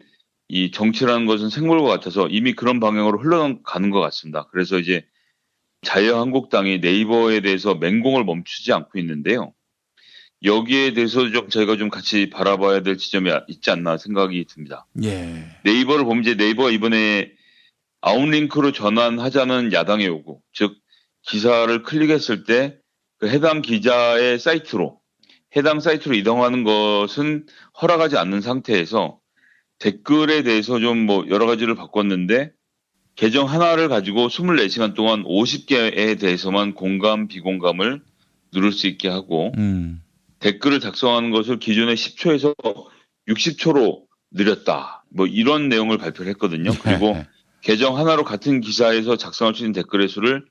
이 정치라는 것은 생물과 같아서 이미 그런 방향으로 흘러가는 것 같습니다. 그래서 이제 자유한국당이 네이버에 대해서 맹공을 멈추지 않고 있는데요. 여기에 대해서 좀 저희가 좀 같이 바라봐야 될 지점이 있지 않나 생각이 듭니다. 예. 네이버를 보면 이제 네이버가 이번에 아웃링크로 전환하자는 야당의 요구, 즉 기사를 클릭했을 때 그 해당 기자의 해당 사이트로 이동하는 것은 허락하지 않는 상태에서 댓글에 대해서 좀 뭐 여러 가지를 바꿨는데 계정 하나를 가지고 24시간 동안 50개에 대해서만 공감, 비공감을 누를 수 있게 하고 댓글을 작성하는 것을 기존의 10초에서 60초로 늘렸다. 뭐 이런 내용을 발표를 했거든요. 그리고 계정 하나로 같은 기사에서 작성할 수 있는 댓글의 수를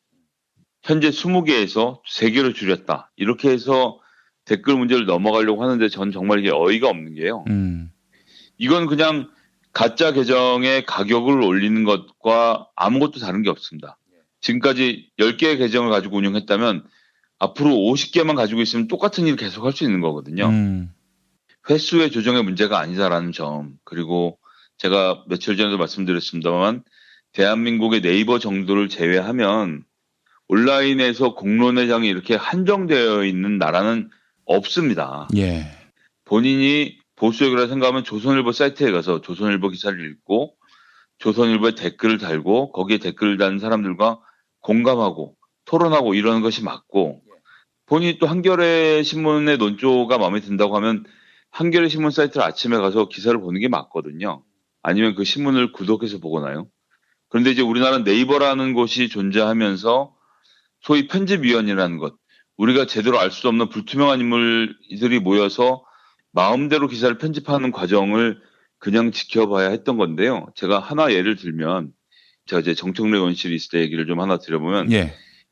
현재 20개에서 3개로 줄였다. 이렇게 해서 댓글 문제를 넘어가려고 하는데 전 정말 이게 어이가 없는 게요. 이건 그냥 가짜 계정의 가격을 올리는 것과 아무것도 다른 게 없습니다. 지금까지 10개의 계정을 가지고 운영했다면 앞으로 50개만 가지고 있으면 똑같은 일을 계속 할 수 있는 거거든요. 횟수의 조정의 문제가 아니다라는 점. 그리고 제가 며칠 전에도 말씀드렸습니다만 대한민국의 네이버 정도를 제외하면 온라인에서 공론회장이 이렇게 한정되어 있는 나라는 없습니다. 예. 본인이 보수적이라고 생각하면 조선일보 사이트에 가서 조선일보 기사를 읽고 조선일보에 댓글을 달고 거기에 댓글을 다는 사람들과 공감하고 토론하고 이러는 것이 맞고 본인이 또 한겨레 신문의 논조가 마음에 든다고 하면 한겨레 신문 사이트를 아침에 가서 기사를 보는 게 맞거든요. 아니면 그 신문을 구독해서 보거나요. 그런데 이제 우리나라는 네이버라는 곳이 존재하면서 소위 편집위원이라는 것, 우리가 제대로 알 수 없는 불투명한 인물들이 모여서 마음대로 기사를 편집하는 과정을 그냥 지켜봐야 했던 건데요. 제가 하나 예를 들면 제가 이제 정청래 의원실 있을 때 얘기를 좀 하나 드려보면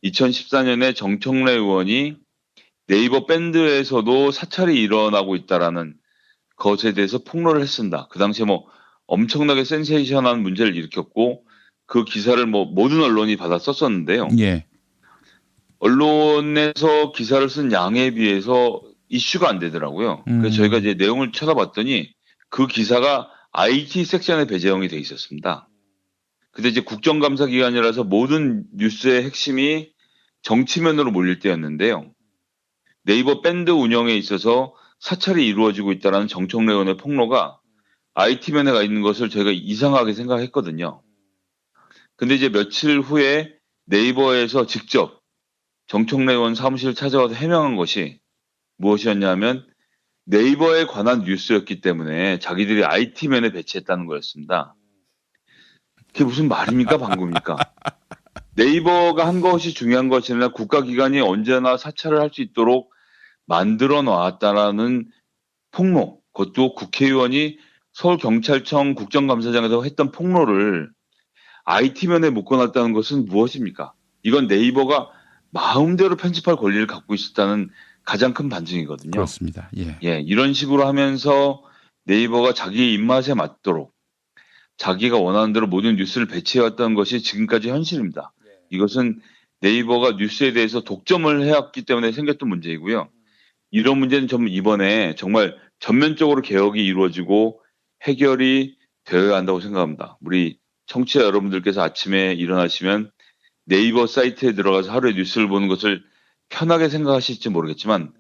2014년에 정청래 의원이 네이버 밴드에서도 사찰이 일어나고 있다라는 것에 대해서 폭로를 했습니다. 그 당시에 뭐 엄청나게 센세이션한 문제를 일으켰고 그 기사를 뭐 모든 언론이 받아 썼었는데요. 예. 언론에서 기사를 쓴 양에 비해서 이슈가 안 되더라고요. 그래서 저희가 이제 내용을 찾아봤더니 그 기사가 IT 섹션에 배정이 돼 있었습니다. 근데 이제 국정감사 기간이라서 모든 뉴스의 핵심이 정치면으로 몰릴 때였는데요. 네이버 밴드 운영에 있어서 사찰이 이루어지고 있다는 정청래 의원의 폭로가 IT면에 가 있는 것을 저희가 이상하게 생각했거든요. 근데 이제 며칠 후에 네이버에서 직접 정청래 의원 사무실을 찾아와서 해명한 것이 무엇이었냐면 네이버에 관한 뉴스였기 때문에 자기들이 IT면에 배치했다는 거였습니다. 그게 무슨 말입니까? 방금입니까? 네이버가 한 것이 중요한 것이 아니라 국가기관이 언제나 사찰을 할 수 있도록 만들어 놨다라는 폭로, 그것도 국회의원이 서울경찰청 국정감사장에서 했던 폭로를 IT면에 묶어놨다는 것은 무엇입니까? 이건 네이버가 마음대로 편집할 권리를 갖고 있었다는 가장 큰 반증이거든요. 그렇습니다. 예. 예, 이런 식으로 하면서 네이버가 자기 입맛에 맞도록 자기가 원하는 대로 모든 뉴스를 배치해왔다는 것이 지금까지 현실입니다. 이것은 네이버가 뉴스에 대해서 독점을 해왔기 때문에 생겼던 문제이고요. 이런 문제는 좀 이번에 정말 전면적으로 개혁이 이루어지고 해결이 되어야 한다고 생각합니다. 우리 청취자 여러분들께서 아침에 일어나시면 네이버 사이트에 들어가서 하루에 뉴스를 보는 것을 편하게 생각하실지 모르겠지만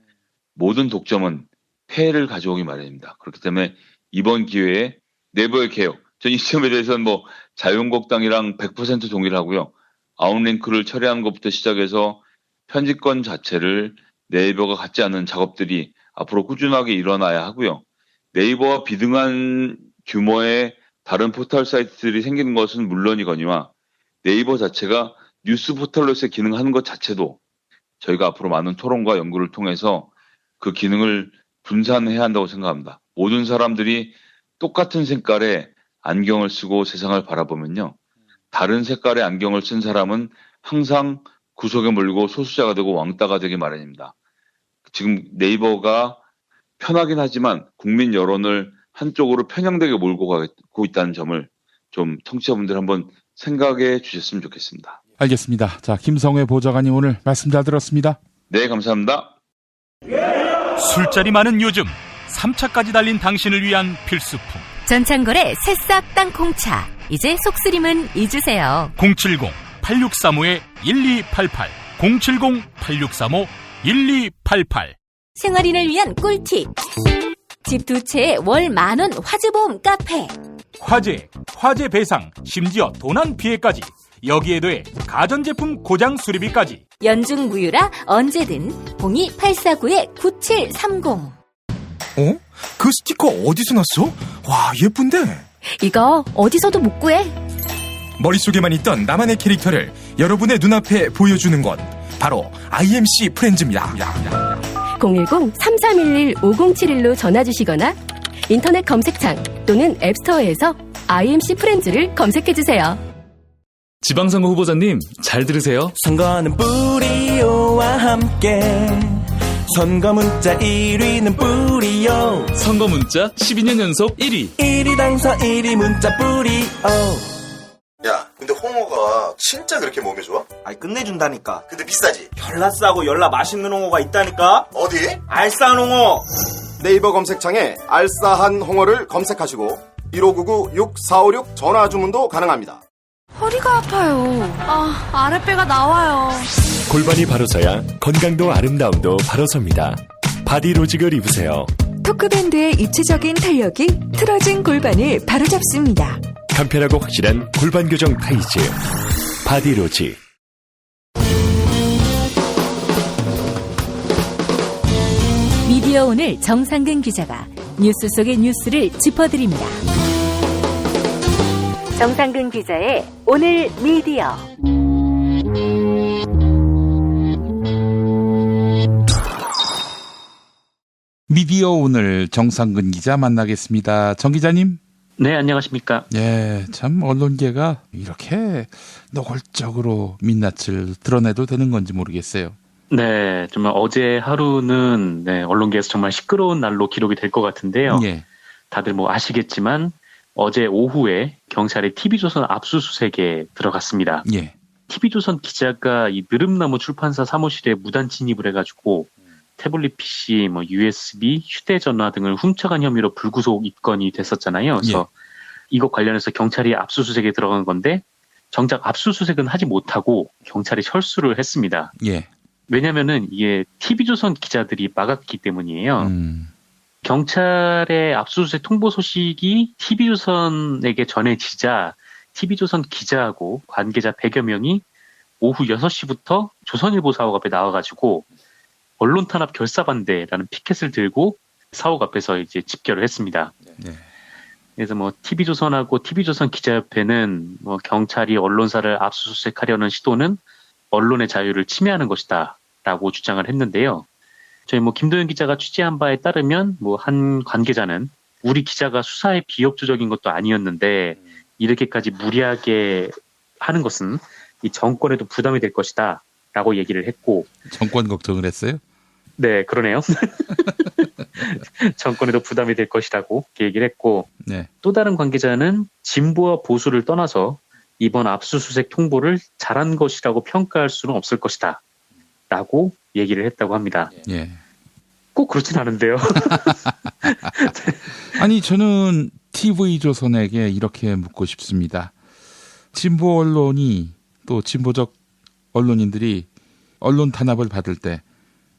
모든 독점은 폐해를 가져오기 마련입니다. 그렇기 때문에 이번 기회에 네이버의 개혁, 전 이 점에 대해서는 뭐 자유한국당이랑 100% 동의를 하고요. 아웃링크를 처리하는 것부터 시작해서 편집권 자체를 네이버가 갖지 않는 작업들이 앞으로 꾸준하게 일어나야 하고요. 네이버와 비등한 규모의 다른 포털 사이트들이 생기는 것은 물론이거니와 네이버 자체가 뉴스 포털로서의 기능하는 것 자체도 저희가 앞으로 많은 토론과 연구를 통해서 그 기능을 분산해야 한다고 생각합니다. 모든 사람들이 똑같은 색깔의 안경을 쓰고 세상을 바라보면요. 다른 색깔의 안경을 쓴 사람은 항상 구석에 몰리고 소수자가 되고 왕따가 되기 마련입니다. 지금 네이버가 편하긴 하지만 국민 여론을 한쪽으로 편향되게 몰고 가고 있다는 점을 좀 청취자분들 한번 생각해 주셨으면 좋겠습니다. 알겠습니다. 자, 김성회 보좌관님 오늘 말씀 잘 들었습니다. 네, 감사합니다. 술자리 많은 요즘 3차까지 달린 당신을 위한 필수품 전창걸의 새싹 땅콩차. 이제 속쓰림은 잊으세요. 070-8635-1288 070-8635-1288 생활인을 위한 꿀팁. 집 두 채에 월 10,000원 화재보험 카페. 화재 배상, 심지어 도난 피해까지. 여기에 더해 가전제품 고장 수리비까지. 연중 무휴라 언제든 02849-9730. 어? 그 스티커 어디서 났어? 와, 예쁜데? 이거 어디서도 못 구해. 머릿속에만 있던 나만의 캐릭터를 여러분의 눈앞에 보여주는 건 바로 IMC 프렌즈입니다. 010-3311-5071로 전화주시거나 인터넷 검색창 또는 앱스토어에서 IMC 프렌즈를 검색해주세요. 지방선거 후보자님, 잘 들으세요. 선거는 뿌리오와 함께 선거 문자 1위는 뿌리오. 선거 문자 12년 연속 1위. 1위 당선 1위 문자 뿌리오. 야, 근데 홍어가 진짜 그렇게 몸에 좋아? 아니, 끝내준다니까. 근데 비싸지? 열라 싸고 열라 맛있는 홍어가 있다니까. 어디? 알싸한 홍어. 네이버 검색창에 알싸한 홍어를 검색하시고 1599-6456 전화 주문도 가능합니다. 허리가 아파요. 아랫배가 나와요. 골반이 바로 서야 건강도 아름다움도 바로 섭니다. 바디로직을 입으세요. 토크밴드의 입체적인 탄력이 틀어진 골반을 바로잡습니다. 간편하고 확실한 골반 교정 타이즈 바디로직. 미디어 오늘 정상근 기자가 뉴스 속의 뉴스를 짚어드립니다. 정상근 기자의 오늘 미디어. 미디어 오늘 정상근 기자 만나겠습니다. 정 기자님. 네, 안녕하십니까. 예, 참 언론계가 이렇게 노골적으로 민낯을 드러내도 되는 건지 모르겠어요. 네, 정말 어제 하루는 언론계에서 정말 시끄러운 날로 기록이 될 것 같은데요. 예. 다들 뭐 아시겠지만 어제 오후에 경찰이 TV조선 압수수색에 들어갔습니다. 예. TV조선 기자가 이 느릅나무 출판사 사무실에 무단 침입을 해가지고 태블릿 PC, USB, 휴대전화 등을 훔쳐간 혐의로 불구속 입건이 됐었잖아요. 그래서 이거 관련해서 경찰이 압수수색에 들어간 건데 정작 압수수색은 하지 못하고 경찰이 철수를 했습니다. 예. 왜냐면은 이게 TV조선 기자들이 막았기 때문이에요. 경찰의 압수수색 통보 소식이 TV조선에게 전해지자 TV조선 기자하고 관계자 100여 명이 오후 6시부터 조선일보 사옥 앞에 나와가지고 언론 탄압 결사반대라는 피켓을 들고 사옥 앞에서 이제 집결을 했습니다. 네. 그래서 뭐 TV조선하고 TV조선 기자협회는 뭐 경찰이 언론사를 압수수색하려는 시도는 언론의 자유를 침해하는 것이다라고 주장을 했는데요. 저희 뭐 김도현 기자가 취재한 바에 따르면 뭐 한 관계자는 우리 기자가 수사에 비협조적인 것도 아니었는데 이렇게까지 무리하게 하는 것은 이 정권에도 부담이 될 것이다라고 얘기를 했고. 정권 걱정을 했어요? 네, 그러네요. 정권에도 부담이 될 것이라고 얘기를 했고, 네. 또 다른 관계자는 진보와 보수를 떠나서 이번 압수수색 통보를 잘한 것이라고 평가할 수는 없을 것이다 라고 얘기를 했다고 합니다. 예. 꼭 그렇진 않은데요. 아니, 저는 TV조선에게 이렇게 묻고 싶습니다. 진보 언론이 또 진보적 언론인들이 언론 탄압을 받을 때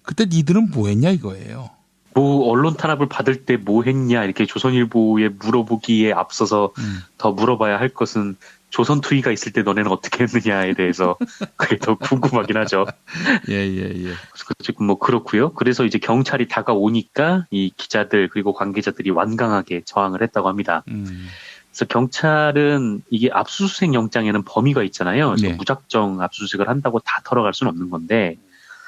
그때 니들은 뭐 했냐 이거예요. 뭐 언론 탄압을 받을 때 뭐 했냐 이렇게 조선일보에 물어보기에 앞서서 더 물어봐야 할 것은 조선투이가 있을 때 너네는 어떻게 했느냐에 대해서 그게 더 궁금하긴 하죠. 예. 지금 뭐 그렇고요. 그래서 이제 경찰이 다가오니까 이 기자들 그리고 관계자들이 완강하게 저항을 했다고 합니다. 그래서 경찰은 이게 압수수색 영장에는 범위가 있잖아요. 그래서 네. 무작정 압수수색을 한다고 다 털어갈 수는 없는 건데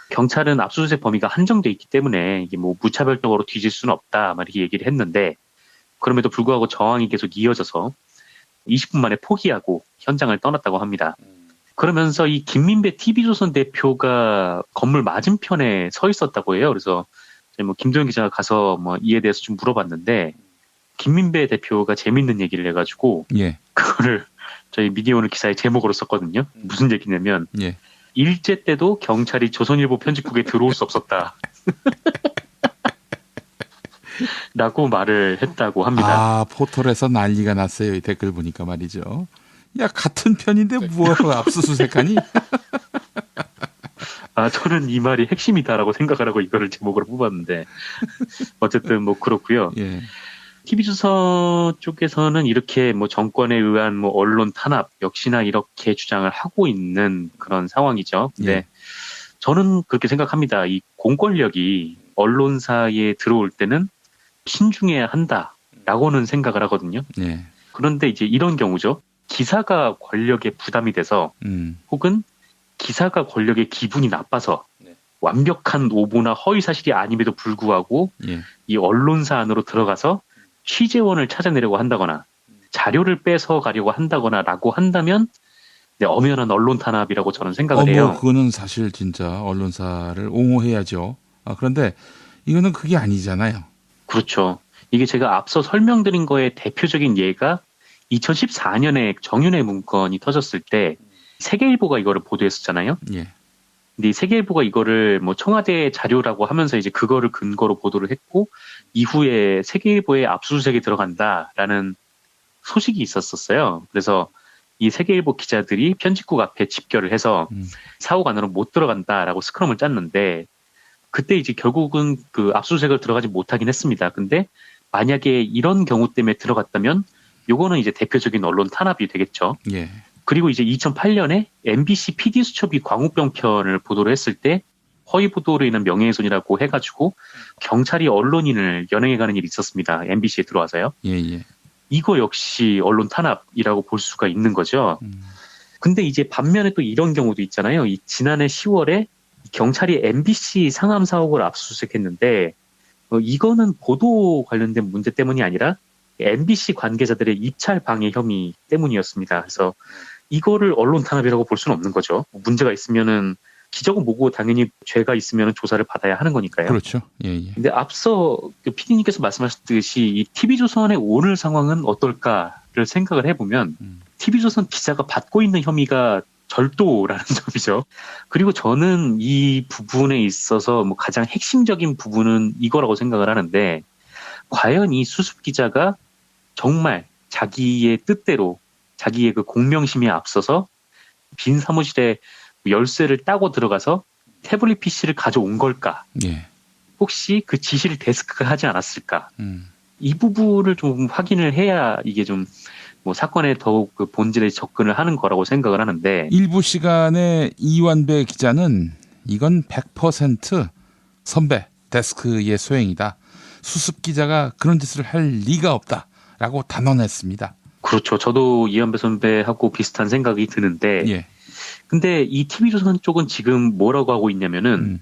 경찰은 압수수색 범위가 한정돼 있기 때문에 이게 뭐 무차별적으로 뒤질 수는 없다 막 이렇게 얘기를 했는데 그럼에도 불구하고 저항이 계속 이어져서 20분 만에 포기하고 현장을 떠났다고 합니다. 그러면서 이 김민배 TV조선 대표가 건물 맞은편에 서 있었다고 해요. 그래서 뭐 김도현 기자가 가서 뭐 이에 대해서 좀 물어봤는데 김민배 대표가 재밌는 얘기를 해가지고 예. 그거를 저희 미디어오늘 기사의 제목으로 썼거든요. 무슨 얘기냐면 예. 일제 때도 경찰이 조선일보 편집국에 들어올 수 없었다. 라고 말을 했다고 합니다. 아, 포털에서 난리가 났어요. 이 댓글 보니까 말이죠. 야, 같은 편인데 뭐하러 압수수색하니? 아, 저는 이 말이 핵심이다라고 생각을 하고 이거를 제목으로 뽑았는데 어쨌든 뭐 그렇고요. 예. TV조선 쪽에서는 이렇게 뭐 정권에 의한 뭐 언론 탄압 역시나 이렇게 주장을 하고 있는 그런 상황이죠. 근데 예. 저는 그렇게 생각합니다. 이 공권력이 언론사에 들어올 때는 신중해야 한다라고는 생각을 하거든요. 예. 그런데 이제 이런 경우죠. 기사가 권력에 부담이 돼서 혹은 기사가 권력의 기분이 나빠서 완벽한 오보나 허위 사실이 아님에도 불구하고 예. 이 언론사 안으로 들어가서 취재원을 찾아내려고 한다거나 자료를 뺏어 가려고 한다거나라고 한다면 네, 엄연한 언론 탄압이라고 저는 생각을 해요. 뭐 그거는 사실 진짜 언론사를 옹호해야죠. 아, 그런데 이거는 그게 아니잖아요. 그렇죠. 이게 제가 앞서 설명드린 거의 대표적인 예가 2014년에 정윤회 문건이 터졌을 때 세계일보가 이거를 보도했었잖아요. 예. 근데 이 세계일보가 이거를 뭐 청와대 자료라고 하면서 이제 그거를 근거로 보도를 했고 이후에 세계일보에 압수수색이 들어간다라는 소식이 있었어요. 그래서 이 세계일보 기자들이 편집국 앞에 집결을 해서 사옥 안으로 못 들어간다라고 스크럼을 짰는데 그때 이제 결국은 그 압수수색을 들어가지 못하긴 했습니다. 근데 만약에 이런 경우 때문에 들어갔다면 요거는 이제 대표적인 언론 탄압이 되겠죠. 예. 그리고 이제 2008년에 MBC PD수첩이 광우병 편을 보도를 했을 때 허위 보도로 인한 명예훼손이라고 해가지고 경찰이 언론인을 연행해가는 일이 있었습니다. MBC에 들어와서요. 예. 이거 역시 언론 탄압이라고 볼 수가 있는 거죠. 근데 이제 반면에 또 이런 경우도 있잖아요. 이 지난해 10월에 경찰이 MBC 상암 사옥을 압수수색했는데 이거는 보도 관련된 문제 때문이 아니라 MBC 관계자들의 입찰 방해 혐의 때문이었습니다. 그래서 이거를 언론 탄압이라고 볼 수는 없는 거죠. 문제가 있으면은 기적은 뭐고 당연히 죄가 있으면 조사를 받아야 하는 거니까요. 그렇죠. 예. 근데 앞서 PD님께서 말씀하셨듯이 이 TV조선의 오늘 상황은 어떨까를 생각을 해보면 TV조선 기자가 받고 있는 혐의가 절도라는 점이죠. 그리고 저는 이 부분에 있어서 뭐 가장 핵심적인 부분은 이거라고 생각을 하는데 과연 이 수습 기자가 정말 자기의 뜻대로 자기의 그 공명심에 앞서서 빈 사무실에 열쇠를 따고 들어가서 태블릿 PC를 가져온 걸까? 예. 혹시 그 지시를 데스크가 하지 않았을까? 이 부분을 좀 확인을 해야 이게 좀 뭐 사건에 더욱 그 본질에 접근을 하는 거라고 생각을 하는데, 일부 시간에 이완배 기자는 이건 100% 선배 데스크의 소행이다. 수습 기자가 그런 짓을 할 리가 없다라고 단언했습니다. 그렇죠. 저도 이완배 선배하고 비슷한 생각이 드는데, 예. 근데 이 TV조선 쪽은 지금 뭐라고 하고 있냐면은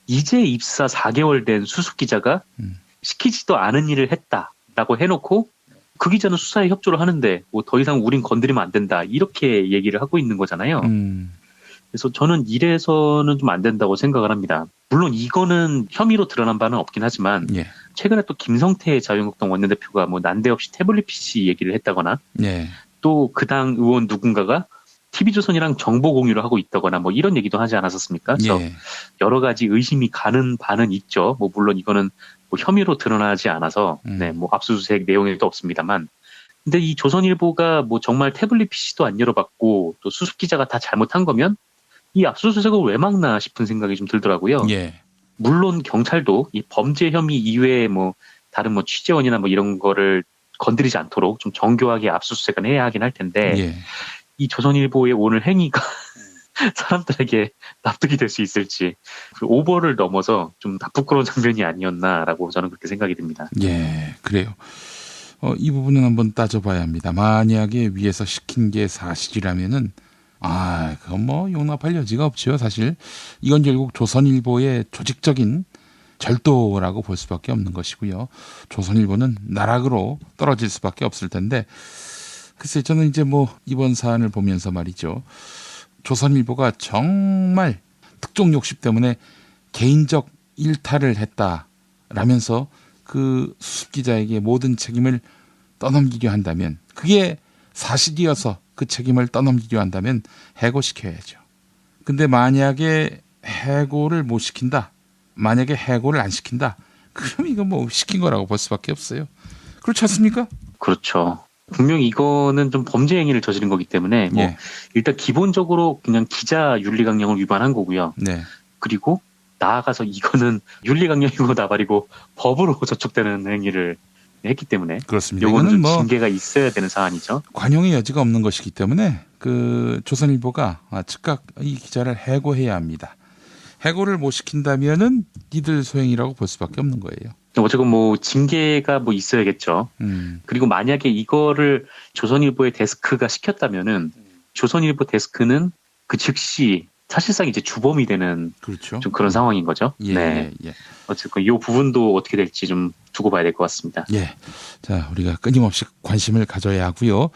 이제 입사 4개월 된 수습 기자가 시키지도 않은 일을 했다라고 해놓고 그 기자는 수사에 협조를 하는데 뭐 더 이상 우린 건드리면 안 된다 이렇게 얘기를 하고 있는 거잖아요. 그래서 저는 이래서는 좀 안 된다고 생각을 합니다. 물론 이거는 혐의로 드러난 바는 없긴 하지만 예. 최근에 또 김성태 자유한국당 원내대표가 뭐 난데없이 태블릿 PC 얘기를 했다거나 예. 또 그 당 의원 누군가가 TV조선이랑 정보 공유를 하고 있다거나 뭐 이런 얘기도 하지 않았었습니까? 그래서 예. 여러 가지 의심이 가는 바는 있죠. 뭐 물론 이거는 뭐 혐의로 드러나지 않아서 네, 뭐 압수수색 내용에도 없습니다만. 근데 이 조선일보가 뭐 정말 태블릿 PC도 안 열어봤고 또 수습 기자가 다 잘못한 거면 이 압수수색을 왜 막나 싶은 생각이 좀 들더라고요. 예. 물론 경찰도 이 범죄 혐의 이외에 뭐 다른 뭐 취재원이나 뭐 이런 거를 건드리지 않도록 좀 정교하게 압수수색은 해야 하긴 할 텐데 예. 이 조선일보의 오늘 행위가 사람들에게 납득이 될 수 있을지 그 오버를 넘어서 좀 부끄러운 장면이 아니었나라고 저는 그렇게 생각이 듭니다. 예, 그래요. 이 부분은 한번 따져봐야 합니다. 만약에 위에서 시킨 게 사실이라면은 그건 뭐 용납할 여지가 없죠. 사실 이건 결국 조선일보의 조직적인 절도라고 볼 수밖에 없는 것이고요. 조선일보는 나락으로 떨어질 수밖에 없을 텐데, 글쎄 저는 이제 뭐 이번 사안을 보면서 말이죠. 조선일보가 정말 특종 욕심 때문에 개인적 일탈을 했다라면서 그 수습 기자에게 모든 책임을 떠넘기려 한다면, 그게 사실이어서 그 책임을 떠넘기려 한다면 해고시켜야죠. 근데 만약에 해고를 못 시킨다, 만약에 해고를 안 시킨다, 그럼 이거 뭐 시킨 거라고 볼 수밖에 없어요. 그렇지 않습니까? 그렇죠. 분명히 이거는 좀 범죄 행위를 저지른 거기 때문에 뭐 예. 일단 기본적으로 그냥 기자 윤리강령을 위반한 거고요. 네. 그리고 나아가서 이거는 윤리강령이고 나발이고 법으로 저촉되는 행위를 했기 때문에 그렇습니다. 이거는 좀 뭐 징계가 있어야 되는 사안이죠. 관용의 여지가 없는 것이기 때문에 그 조선일보가 즉각 이 기자를 해고해야 합니다. 해고를 못 시킨다면은 니들 소행이라고 볼 수밖에 없는 거예요. 어쨌건 뭐 징계가 뭐 있어야겠죠. 그리고 만약에 이거를 조선일보의 데스크가 시켰다면은 조선일보 데스크는 그 즉시 사실상 이제 주범이 되는 그렇죠. 좀 그런 상황인 거죠. 예, 네. 예. 어쨌건 이 부분도 어떻게 될지 좀 두고 봐야 될 것 같습니다. 예. 자, 우리가 끊임없이 관심을 가져야 하고요.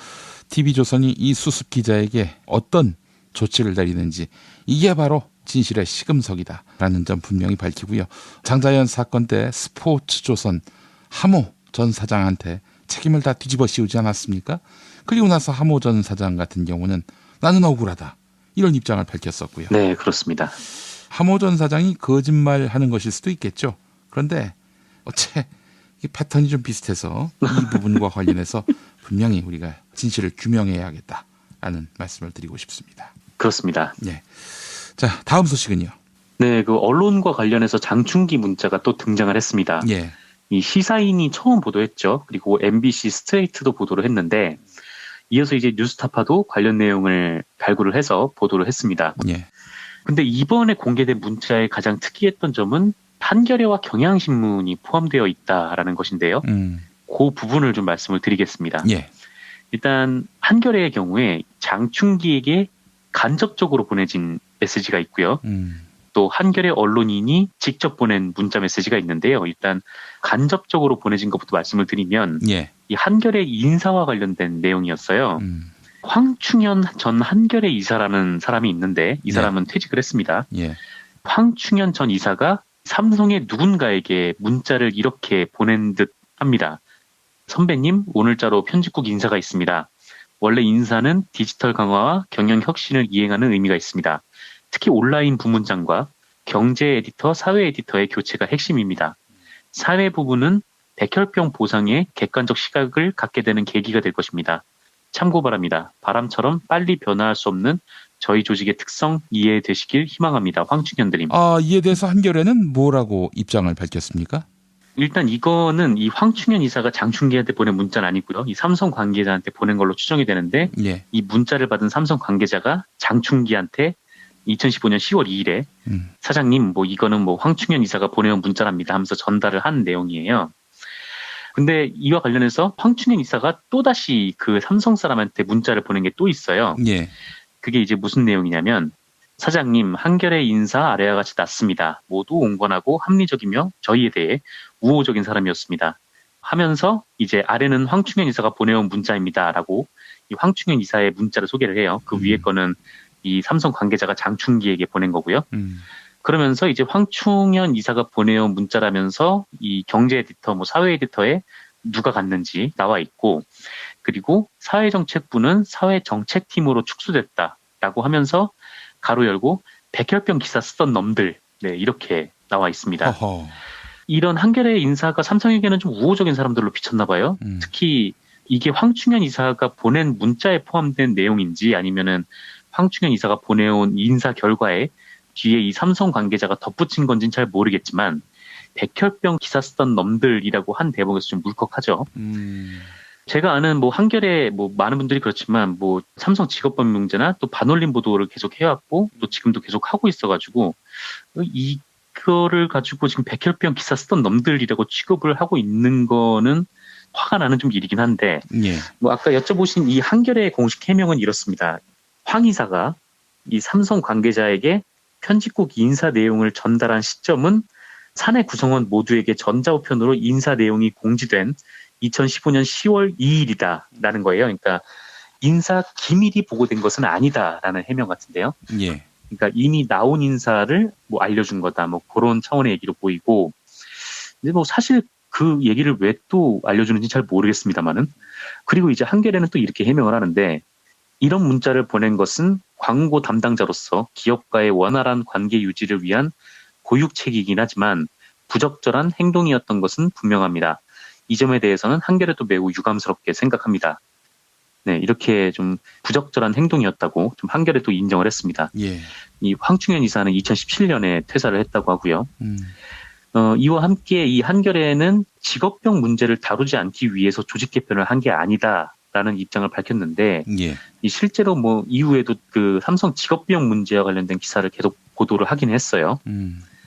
TV조선이 이 수습 기자에게 어떤 조치를 내리는지, 이게 바로 진실의 시금석이다라는 점 분명히 밝히고요. 장자연 사건 때 스포츠조선 하모 전 사장한테 책임을 다 뒤집어 씌우지 않았습니까? 그리고 나서 하모 전 사장 같은 경우는 나는 억울하다, 이런 입장을 밝혔었고요. 네, 그렇습니다. 하모 전 사장이 거짓말하는 것일 수도 있겠죠. 그런데 어째 이 패턴이 좀 비슷해서 이 부분과 관련해서 분명히 우리가 진실을 규명해야겠다라는 말씀을 드리고 싶습니다. 그렇습니다. 네. 자, 다음 소식은요. 네, 그 언론과 관련해서 장충기 문자가 또 등장을 했습니다. 예. 이 시사인이 처음 보도했죠. 그리고 MBC 스트레이트도 보도를 했는데 이어서 이제 뉴스타파도 관련 내용을 발굴을 해서 보도를 했습니다. 예. 근데 이번에 공개된 문자의 가장 특이했던 점은 한겨레와 경향신문이 포함되어 있다라는 것인데요. 그 부분을 좀 말씀을 드리겠습니다. 예. 일단 한겨레의 경우에 장충기에게 간접적으로 보내진 메시지가 있고요. 또 한겨레 언론인이 직접 보낸 문자 메시지가 있는데요. 일단 간접적으로 보내진 것부터 말씀을 드리면 예. 이 한겨레 인사와 관련된 내용이었어요. 황충현 전 한겨레 이사라는 사람이 있는데 이 사람은 퇴직을 했습니다. 예. 황충현 전 이사가 삼성의 누군가에게 문자를 이렇게 보낸 듯 합니다. 선배님, 오늘자로 편집국 인사가 있습니다. 원래 인사는 디지털 강화와 경영 혁신을 이행하는 의미가 있습니다. 특히 온라인 부문장과 경제 에디터, 사회 에디터의 교체가 핵심입니다. 사회 부분은 백혈병 보상에 객관적 시각을 갖게 되는 계기가 될 것입니다. 참고 바랍니다. 바람처럼 빨리 변화할 수 없는 저희 조직의 특성 이해되시길 희망합니다. 황충현드림. 이에 대해서 한겨레는 뭐라고 입장을 밝혔습니까? 일단 이거는 이 황충현 이사가 장충기한테 보낸 문자는 아니고요. 이 삼성 관계자한테 보낸 걸로 추정이 되는데 예. 이 문자를 받은 삼성 관계자가 장충기한테 2015년 10월 2일에 사장님 뭐 이거는 뭐 황충현 이사가 보내온 문자랍니다 하면서 전달을 한 내용이에요. 근데 이와 관련해서 황충현 이사가 또다시 그 삼성 사람한테 문자를 보낸 게 또 있어요. 예. 그게 이제 무슨 내용이냐면 사장님 한겨레 인사 아래와 같이 났습니다. 모두 온건하고 합리적이며 저희에 대해 우호적인 사람이었습니다. 하면서 이제 아래는 황충현 이사가 보내온 문자입니다라고 이 황충현 이사의 문자를 소개를 해요. 그 위에 거는 이 삼성 관계자가 장충기에게 보낸 거고요. 그러면서 이제 황충현 이사가 보내온 문자라면서 이 경제 에디터, 뭐 사회 에디터에 누가 갔는지 나와 있고, 그리고 사회정책부는 사회정책팀으로 축소됐다라고 하면서 가로 열고 백혈병 기사 쓰던 놈들, 네, 이렇게 나와 있습니다. 어허. 이런 한겨레 인사가 삼성에게는 좀 우호적인 사람들로 비쳤나 봐요. 특히 이게 황충현 이사가 보낸 문자에 포함된 내용인지 아니면은 황충현 이사가 보내온 인사 결과에 뒤에 이 삼성 관계자가 덧붙인 건지는 잘 모르겠지만 백혈병 기사 쓰던 놈들이라고 한 대목에서 좀 물컥하죠. 제가 아는 뭐 한겨레 뭐 많은 분들이 그렇지만 뭐 삼성 직업범 문제나 또 반올림 보도를 계속 해왔고 또 지금도 계속 하고 있어가지고 이거를 가지고 지금 백혈병 기사 쓰던 놈들이라고 취급을 하고 있는 거는 화가 나는 좀 일이긴 한데 예. 뭐 아까 여쭤보신 이 한겨레의 공식 해명은 이렇습니다. 황 이사가 이 삼성 관계자에게 편집국 인사 내용을 전달한 시점은 사내 구성원 모두에게 전자우편으로 인사 내용이 공지된 2015년 10월 2일이다라는 거예요. 그러니까 인사 기밀이 보고된 것은 아니다라는 해명 같은데요. 예. 그러니까 이미 나온 인사를 뭐 알려준 거다. 뭐 그런 차원의 얘기로 보이고. 근데 뭐 사실 그 얘기를 왜 또 알려주는지 잘 모르겠습니다만은. 그리고 이제 한겨레는 또 이렇게 해명을 하는데 이런 문자를 보낸 것은 광고 담당자로서 기업과의 원활한 관계 유지를 위한 고육책이긴 하지만 부적절한 행동이었던 것은 분명합니다. 이 점에 대해서는 한겨레도 매우 유감스럽게 생각합니다. 네, 이렇게 좀 부적절한 행동이었다고 좀 한겨레도 인정을 했습니다. 예. 이 황충현 이사는 2017년에 퇴사를 했다고 하고요. 이와 함께 이 한겨레는 직업병 문제를 다루지 않기 위해서 조직 개편을 한 게 아니다라는 입장을 밝혔는데 예. 이 실제로 뭐 이후에도 그 삼성 직업병 문제와 관련된 기사를 계속 보도를 하긴 했어요.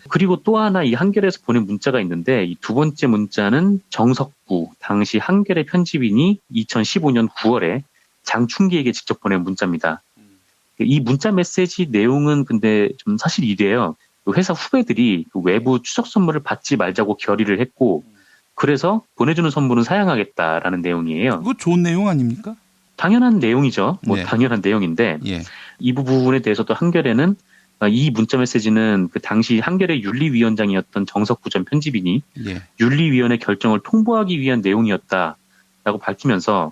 그리고 또 하나 이 한겨레에서 보낸 문자가 있는데 이 두 번째 문자는 정석구 당시 한겨레 편집인이 2015년 9월에 장충기에게 직접 보낸 문자입니다. 이 문자 메시지 내용은 근데 좀 사실 이래요. 회사 후배들이 외부 추석 선물을 받지 말자고 결의를 했고 그래서 보내주는 선물은 사양하겠다라는 내용이에요. 그거 좋은 내용 아닙니까? 당연한 내용이죠. 뭐 네. 당연한 내용인데 예. 이 부분에 대해서도 한겨레는 이 문자 메시지는 그 당시 한겨레 윤리위원장이었던 정석구 전 편집인이 예. 윤리위원회 결정을 통보하기 위한 내용이었다라고 밝히면서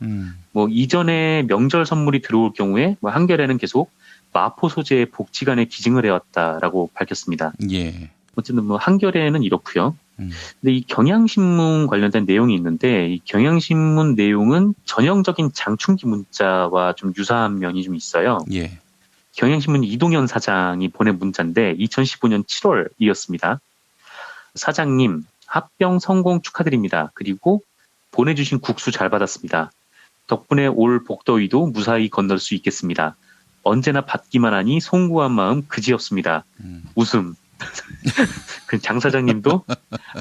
뭐 이전에 명절 선물이 들어올 경우에 뭐 한겨레는 계속 마포 소재의 복지관에 기증을 해왔다라고 밝혔습니다. 예. 어쨌든 뭐 한겨레는 이렇고요. 근데 이 경향신문 관련된 내용이 있는데 이 경향신문 내용은 전형적인 장충기 문자와 좀 유사한 면이 좀 있어요. 예. 경향신문 이동현 사장이 보낸 문자인데 2015년 7월이었습니다. 사장님, 합병 성공 축하드립니다. 그리고 보내주신 국수 잘 받았습니다. 덕분에 올 복더위도 무사히 건널 수 있겠습니다. 언제나 받기만 하니 송구한 마음 그지없습니다. 웃음. 그 장 사장님도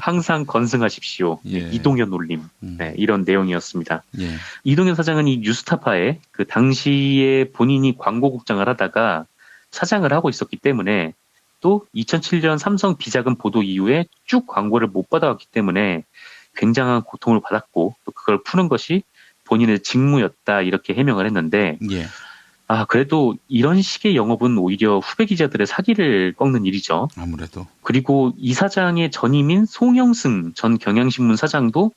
항상 건승하십시오. 예. 이동현 놀림. 네, 이런 내용이었습니다. 예. 이동현 사장은 이 뉴스타파에 그 당시에 본인이 광고국장을 하다가 사장을 하고 있었기 때문에 또 2007년 삼성 비자금 보도 이후에 쭉 광고를 못 받아왔기 때문에 굉장한 고통을 받았고 또 그걸 푸는 것이 본인의 직무였다 이렇게 해명을 했는데 예. 그래도 이런 식의 영업은 오히려 후배 기자들의 사기를 꺾는 일이죠. 아무래도. 그리고 이 사장의 전임인 송영승 전 경향신문 사장도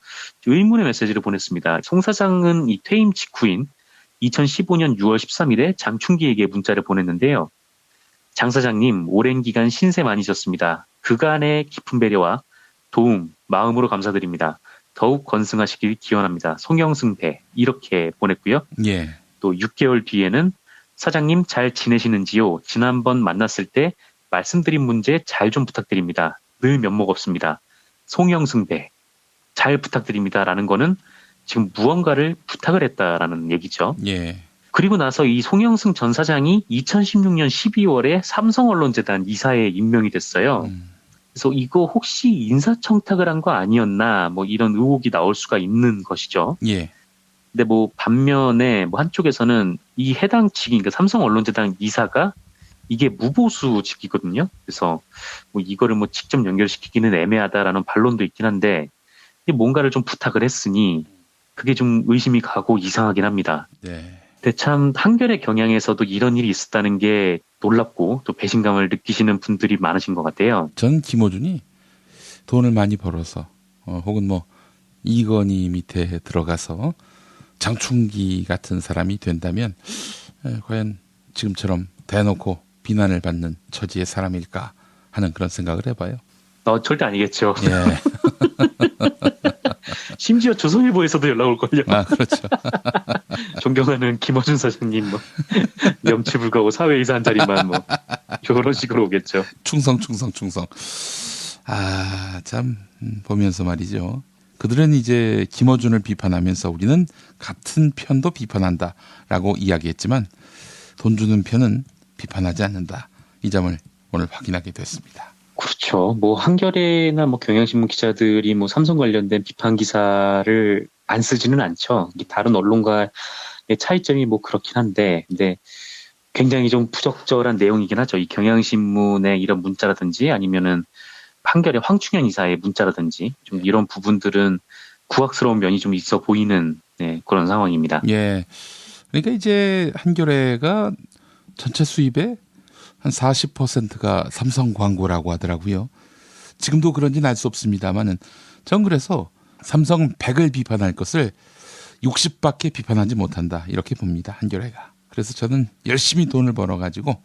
의문의 메시지를 보냈습니다. 송 사장은 이 퇴임 직후인 2015년 6월 13일에 장충기에게 문자를 보냈는데요. 장 사장님, 오랜 기간 신세 많으셨습니다. 그간의 깊은 배려와 도움, 마음으로 감사드립니다. 더욱 건승하시길 기원합니다. 송영승 배 이렇게 보냈고요. 예. 또 6개월 뒤에는 사장님 잘 지내시는지요? 지난번 만났을 때 말씀드린 문제 잘 좀 부탁드립니다. 늘 면목 없습니다. 송영승배 잘 부탁드립니다라는 거는 지금 무언가를 부탁을 했다라는 얘기죠. 예. 그리고 나서 이 송영승 전 사장이 2016년 12월에 삼성언론재단 이사에 임명이 됐어요. 그래서 이거 혹시 인사청탁을 한 거 아니었나 뭐 이런 의혹이 나올 수가 있는 것이죠. 예. 근데 뭐 반면에 뭐 한쪽에서는 이 해당 직인, 그러니까 삼성언론재단 이사가 이게 무보수직이거든요. 그래서 뭐 이거를 뭐 직접 연결시키기는 애매하다라는 반론도 있긴 한데 뭔가를 좀 부탁을 했으니 그게 좀 의심이 가고 이상하긴 합니다. 네. 근데 참 한겨레 경향에서도 이런 일이 있었다는 게 놀랍고 또 배신감을 느끼시는 분들이 많으신 것 같아요. 전 김어준이 돈을 많이 벌어서 혹은 뭐 이건희 밑에 들어가서 장충기 같은 사람이 된다면 과연 지금처럼 대놓고 비난을 받는 처지의 사람일까 하는 그런 생각을 해봐요. 절대 아니겠죠. 예. 심지어 조선일보에서도 연락 올걸요. 아, 그렇죠. 존경하는 김어준 사장님, 뭐, 명치 불가고 사회이사 한 자리만, 뭐, 이런 식으로 오겠죠. 충성. 아, 참, 보면서 말이죠. 그들은 이제 김어준을 비판하면서 우리는 같은 편도 비판한다라고 이야기했지만 돈 주는 편은 비판하지 않는다. 이 점을 오늘 확인하게 됐습니다. 그렇죠. 뭐 한겨레나 뭐 경향신문 기자들이 뭐 삼성 관련된 비판 기사를 안 쓰지는 않죠. 다른 언론과의 차이점이 뭐 그렇긴 한데, 근데 굉장히 좀 부적절한 내용이긴 하죠. 이 경향신문의 이런 문자라든지 아니면은 한겨레 황충현 이사의 문자라든지 좀 이런 부분들은 구악스러운 면이 좀 있어 보이는 그런 상황입니다. 예. 그러니까 이제 한겨레가 전체 수입의 한 40%가 삼성 광고라고 하더라고요. 지금도 그런지는 알 수 없습니다만은 전 그래서 삼성 100을 비판할 것을 60밖에 비판하지 못한다 이렇게 봅니다. 한겨레가. 그래서 저는 열심히 돈을 벌어가지고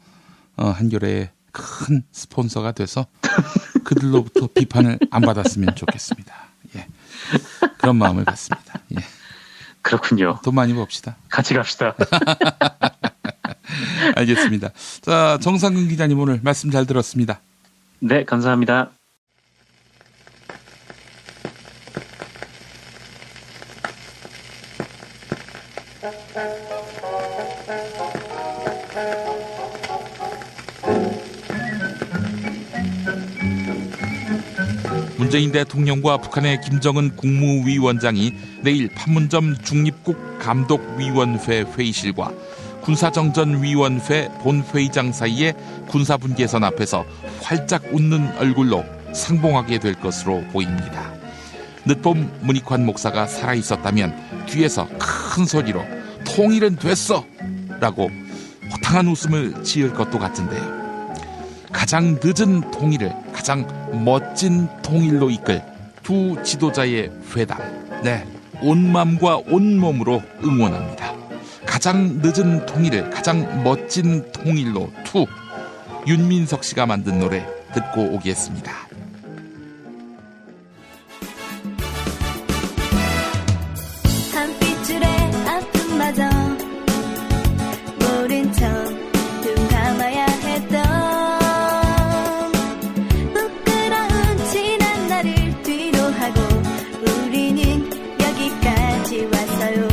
한겨레의 큰 스폰서가 돼서 그들로부터 비판을 안 받았으면 좋겠습니다. 예. 그런 마음을 갖습니다. 예. 그렇군요. 돈 많이 봅시다. 같이 갑시다. 알겠습니다. 자, 정상근 기자님 오늘 말씀 잘 들었습니다. 네, 감사합니다. 문재인 대통령과 북한의 김정은 국무위원장이 내일 판문점 중립국 감독위원회 회의실과 군사정전위원회 본회의장 사이에 군사분계선 앞에서 활짝 웃는 얼굴로 상봉하게 될 것으로 보입니다. 늦봄 문익환 목사가 살아있었다면 뒤에서 큰 소리로 통일은 됐어! 라고 호탕한 웃음을 지을 것도 같은데요. 가장 늦은 통일을 가장 멋진 통일로 이끌 두 지도자의 회담. 네, 온 맘과 온 몸으로 응원합니다. 가장 늦은 통일을 가장 멋진 통일로 투. 윤민석 씨가 만든 노래 듣고 오겠습니다. 한 핏줄의 아픔마저 모른 척 눈 감아야 했던 부끄러운 지난 날을 뒤로 하고 우리는 여기까지 왔어요.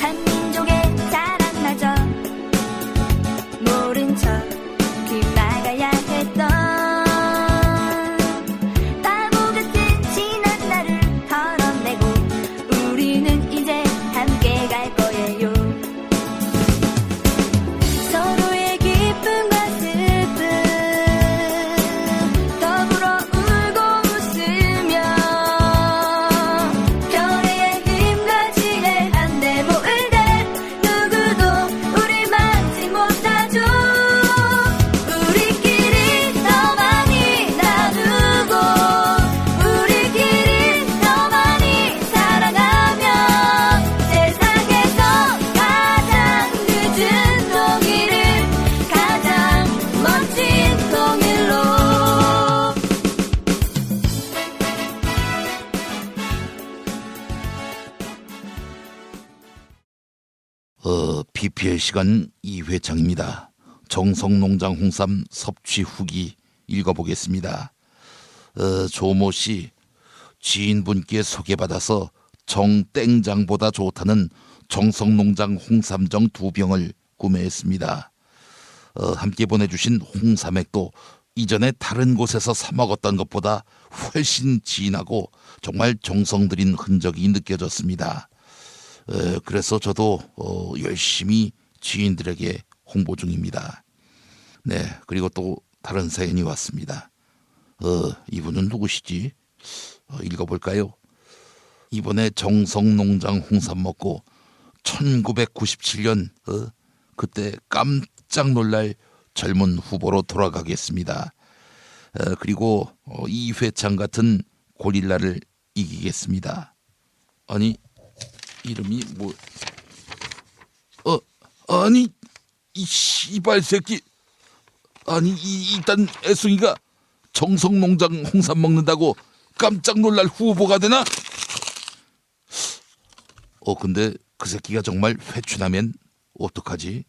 한민족의 자랑마저 모른 척 빗나가야 했던 바보 같은 지난 날을 털어내고 우리는 이제 함께 갈 거예요. 서로의 기쁨과 슬픔 더불어 울고 PPL 시간 2회창입니다. 정성농장 홍삼 섭취 후기 읽어보겠습니다. 조모 씨, 지인분께 소개받아서 정땡장보다 좋다는 정성농장 홍삼정 2병을 구매했습니다. 함께 보내주신 홍삼액도 이전에 다른 곳에서 사 먹었던 것보다 훨씬 진하고 정말 정성 들인 흔적이 느껴졌습니다. 그래서 저도 열심히 지인들에게 홍보 중입니다. 네, 그리고 또 다른 사연이 왔습니다. 이분은 누구시지? 읽어볼까요? 이번에 정성농장 홍삼 먹고 1997년 그때 깜짝 놀랄 젊은 후보로 돌아가겠습니다. 그리고 2회창 같은 고릴라를 이기겠습니다. 아니, 이름이 뭐? 아니, 이 씨발 새끼. 아니, 일단 애송이가 정성농장 홍삼 먹는다고 깜짝 놀랄 후보가 되나? 근데 그 새끼가 정말 회춘하면 어떡하지?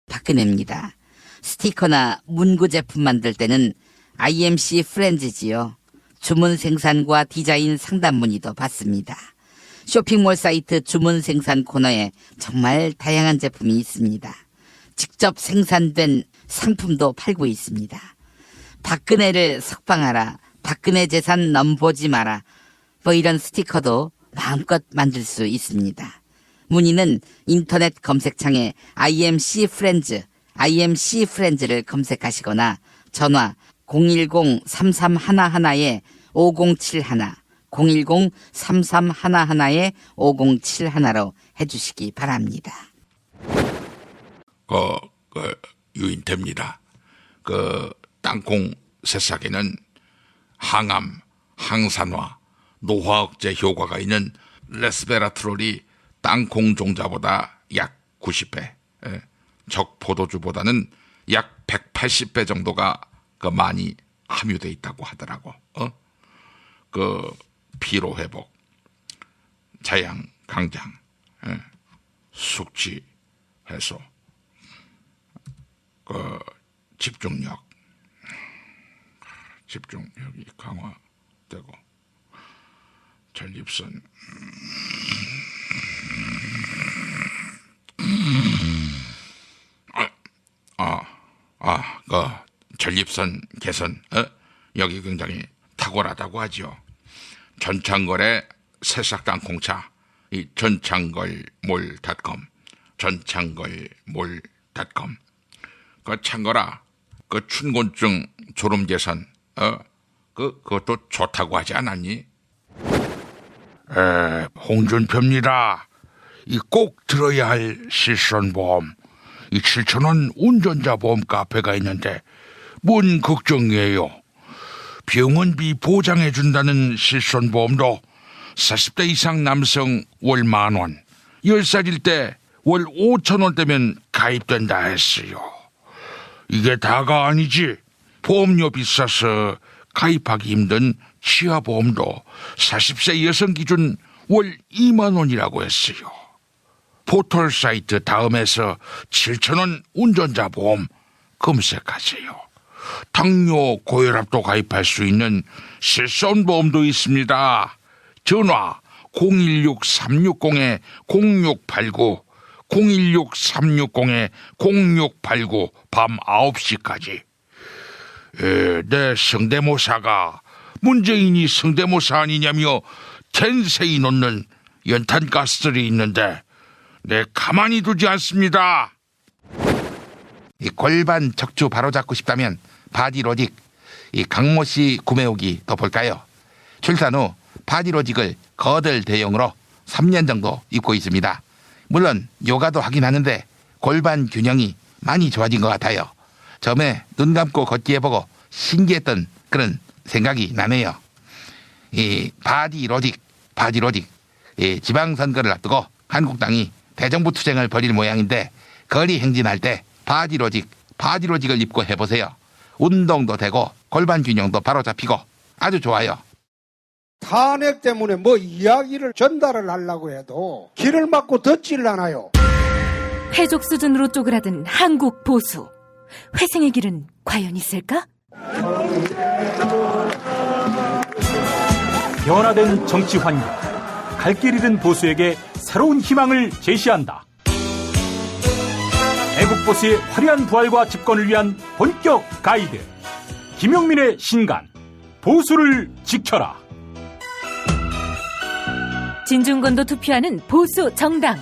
박근혜입니다. 스티커나 문구 제품 만들 때는 IMC 프렌즈지요. 주문 생산과 디자인 상담 문의도 받습니다. 쇼핑몰 사이트 주문 생산 코너에 정말 다양한 제품이 있습니다. 직접 생산된 상품도 팔고 있습니다. 박근혜를 석방하라, 박근혜 재산 넘보지 마라, 뭐 이런 스티커도 마음껏 만들 수 있습니다. 문의는 인터넷 검색창에 IMC 프렌즈를 검색하시거나 전화 010-3311-5071, 010-3311-5071로 해주시기 바랍니다. 유인태입니다. 땅콩 새싹에는 항암, 항산화, 노화 억제 효과가 있는 레스베라트롤이 땅콩 종자보다 약 90배, 적포도주보다는 약 180배 정도가 많이 함유돼 있다고 하더라고. 피로 회복, 자양 강장, 숙취 해소, 집중력이 강화되고, 전립선, 전립선 개선, 여기 굉장히 탁월하다고 하죠. 전창걸의 새싹 땅콩차, 이 전창걸몰.com, 전창걸몰.com. 창걸아, 춘곤증 졸음 개선, 그것도 좋다고 하지 않았니? 홍준표입니다. 꼭 들어야 할 실손보험, 7,000원 운전자 보험 카페가 있는데 뭔 걱정이에요. 병원비 보장해준다는 실손보험도 40대 이상 남성 월 10,000원, 10살일 때 월 5,000원대면 가입된다 했어요. 이게 다가 아니지. 보험료 비싸서 가입하기 힘든 치아보험도 40세 여성 기준 월 20,000원이라고 했어요. 포털 사이트 다음에서 7,000원 운전자 보험 검색하세요. 당뇨, 고혈압도 가입할 수 있는 실손보험도 있습니다. 전화 016-360-0689, 016-360-0689, 밤 9시까지. 내 성대모사가 문재인이 성대모사 아니냐며 텐세이 놓는 연탄가스들이 있는데 내 가만히 두지 않습니다. 이 골반 척추 바로잡고 싶다면 바디로직, 이 강모 씨 구매 후기 더 볼까요? 출산 후 바디로직을 거들 대용으로 3년 정도 입고 있습니다. 물론 요가도 하긴 하는데 골반 균형이 많이 좋아진 것 같아요. 처음에 눈 감고 걷기 해보고 신기했던 그런 생각이 나네요. 이 바디로직, 이 지방선거를 앞두고 한국당이 대정부 투쟁을 벌일 모양인데 거리 행진할 때 바디로직을 입고 해보세요. 운동도 되고 골반 균형도 바로 잡히고 아주 좋아요. 탄핵 때문에 뭐 이야기를 전달을 하려고 해도 귀를 막고 듣질 않아요. 회족 수준으로 쪼그라든 한국 보수. 회생의 길은 과연 있을까? 변화된 정치 환경, 갈 길 잃은 보수에게 새로운 희망을 제시한다. 애국 보수의 화려한 부활과 집권을 위한 본격 가이드, 김용민의 신간, 보수를 지켜라. 진중권도 투표하는 보수 정당,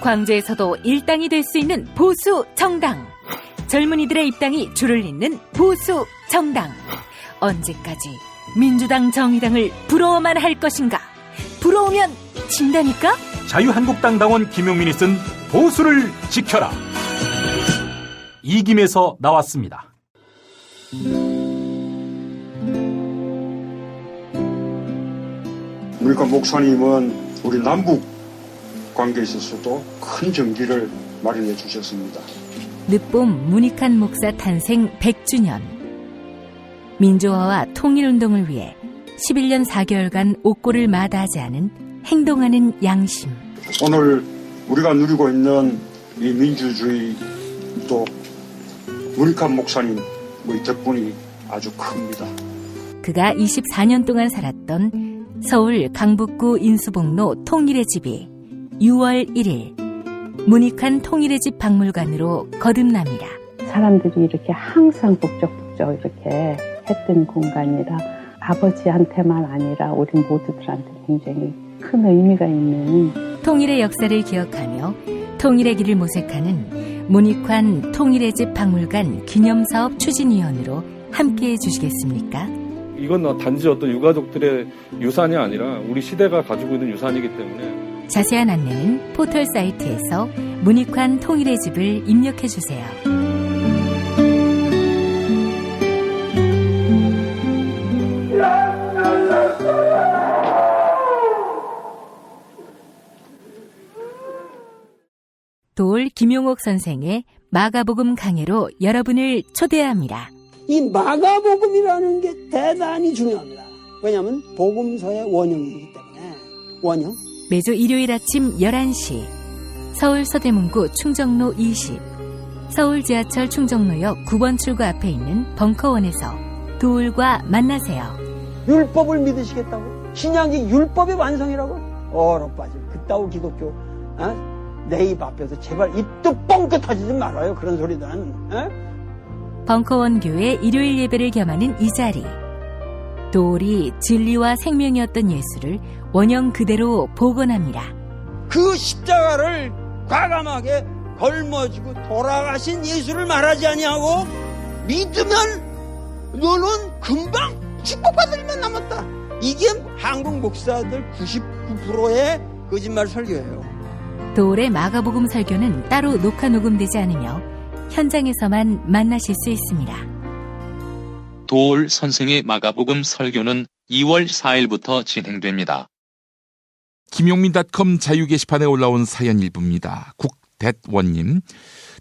광주에서도 일당이 될 수 있는 보수 정당, 젊은이들의 입당이 줄을 잇는 보수 정당. 언제까지 민주당 정의당을 부러워만 할 것인가? 부러우면 진다니까? 자유한국당 당원 김용민이 쓴 보수를 지켜라. 이김에서 나왔습니다. 우리가 목사님은 우리 남북 관계에 있어서도 큰 정기를 마련해 주셨습니다. 늦봄 문익환 목사 탄생 100주년. 민주화와 통일운동을 위해 11년 4개월간 옥고를 마다하지 않은 행동하는 양심. 오늘 우리가 누리고 있는 이 민주주의 또 문익환 목사님 덕분이 아주 큽니다. 그가 24년 동안 살았던 서울 강북구 인수봉로 통일의 집이 6월 1일 문익환 통일의 집 박물관으로 거듭납니다. 사람들이 이렇게 항상 북적북적 이렇게 했던 공간이라 아버지한테만 아니라 우리 모두들한테 굉장히 큰 의미가 있는 통일의 역사를 기억하며 통일의 길을 모색하는 문익환 통일의 집 박물관 기념사업 추진위원으로 함께해 주시겠습니까? 이건 단지 어떤 유가족들의 유산이 아니라 우리 시대가 가지고 있는 유산이기 때문에 자세한 안내는 포털 사이트에서 문익환 통일의 집을 입력해 주세요. 도올 김용옥 선생의 마가복음 강해로 여러분을 초대합니다. 이 마가복음이라는 게 대단히 중요합니다. 왜냐하면 복음서의 원형이기 때문에. 원형. 매주 일요일 아침 11시 서울 서대문구 충정로 20 서울 지하철 충정로역 9번 출구 앞에 있는 벙커원에서 도울과 만나세요. 율법을 믿으시겠다고? 신약이 율법의 완성이라고? 얼어빠질 그따위 기독교 내 입 앞에서 제발 입도 뻥끗하지 좀 말아요. 그런 소리는. 벙커원 교회 일요일 예배를 겸하는 이 자리. 도울이 진리와 생명이었던 예수를 원형 그대로 복원합니다. 그 십자가를 과감하게 걸머지고 돌아가신 예수를 말하지 아니하고 믿으면 너는 금방 축복받을 일만 남았다. 이게 한국 목사들 99%의 거짓말 설교예요. 도울의 마가복음 설교는 따로 녹화 녹음되지 않으며 현장에서만 만나실 수 있습니다. 도울 선생의 마가복음 설교는 2월 4일부터 진행됩니다. 김용민.com 자유 게시판에 올라온 사연 일부입니다. 국대원님,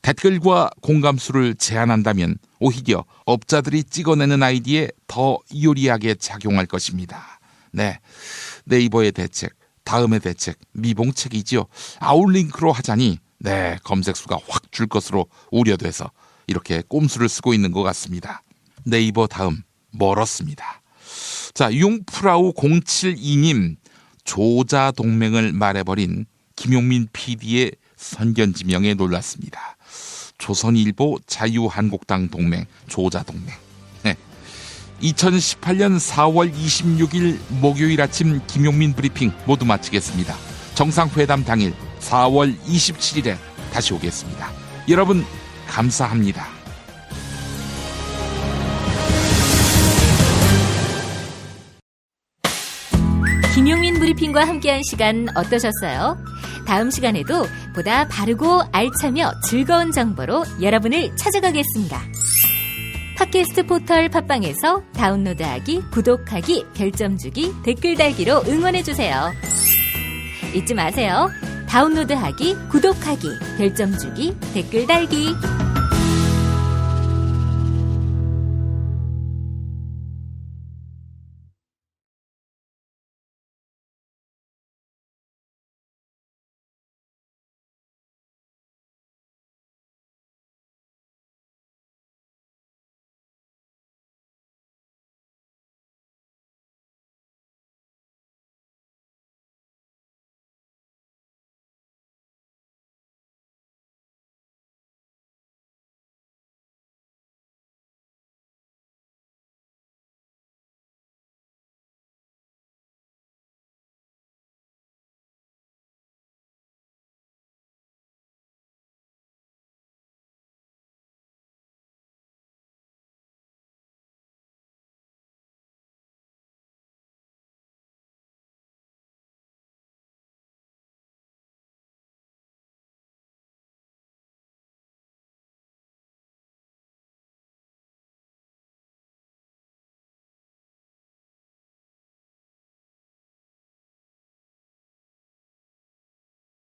댓글과 공감수를 제한한다면 오히려 업자들이 찍어내는 아이디에 더 유리하게 작용할 것입니다. 네, 네이버의 대책, 다음의 대책, 미봉책이지요. 아웃링크로 하자니 검색수가 확 줄 것으로 우려돼서 이렇게 꼼수를 쓰고 있는 것 같습니다. 네이버 다음 멀었습니다. 자, 융프라우 072님, 조자 동맹을 말해버린 김용민 PD의 선견지명에 놀랐습니다. 조선일보 자유한국당 동맹, 조자 동맹. 2018년 4월 26일 목요일 아침 김용민 브리핑 모두 마치겠습니다. 정상회담 당일 4월 27일에 다시 오겠습니다. 여러분 감사합니다. 김용민 브리핑과 함께한 시간 어떠셨어요? 다음 시간에도 보다 바르고 알차며 즐거운 정보로 여러분을 찾아가겠습니다. 팟캐스트 포털 팟빵에서 다운로드하기, 구독하기, 별점 주기, 댓글 달기로 응원해주세요. 잊지 마세요. 다운로드하기, 구독하기, 별점 주기, 댓글 달기.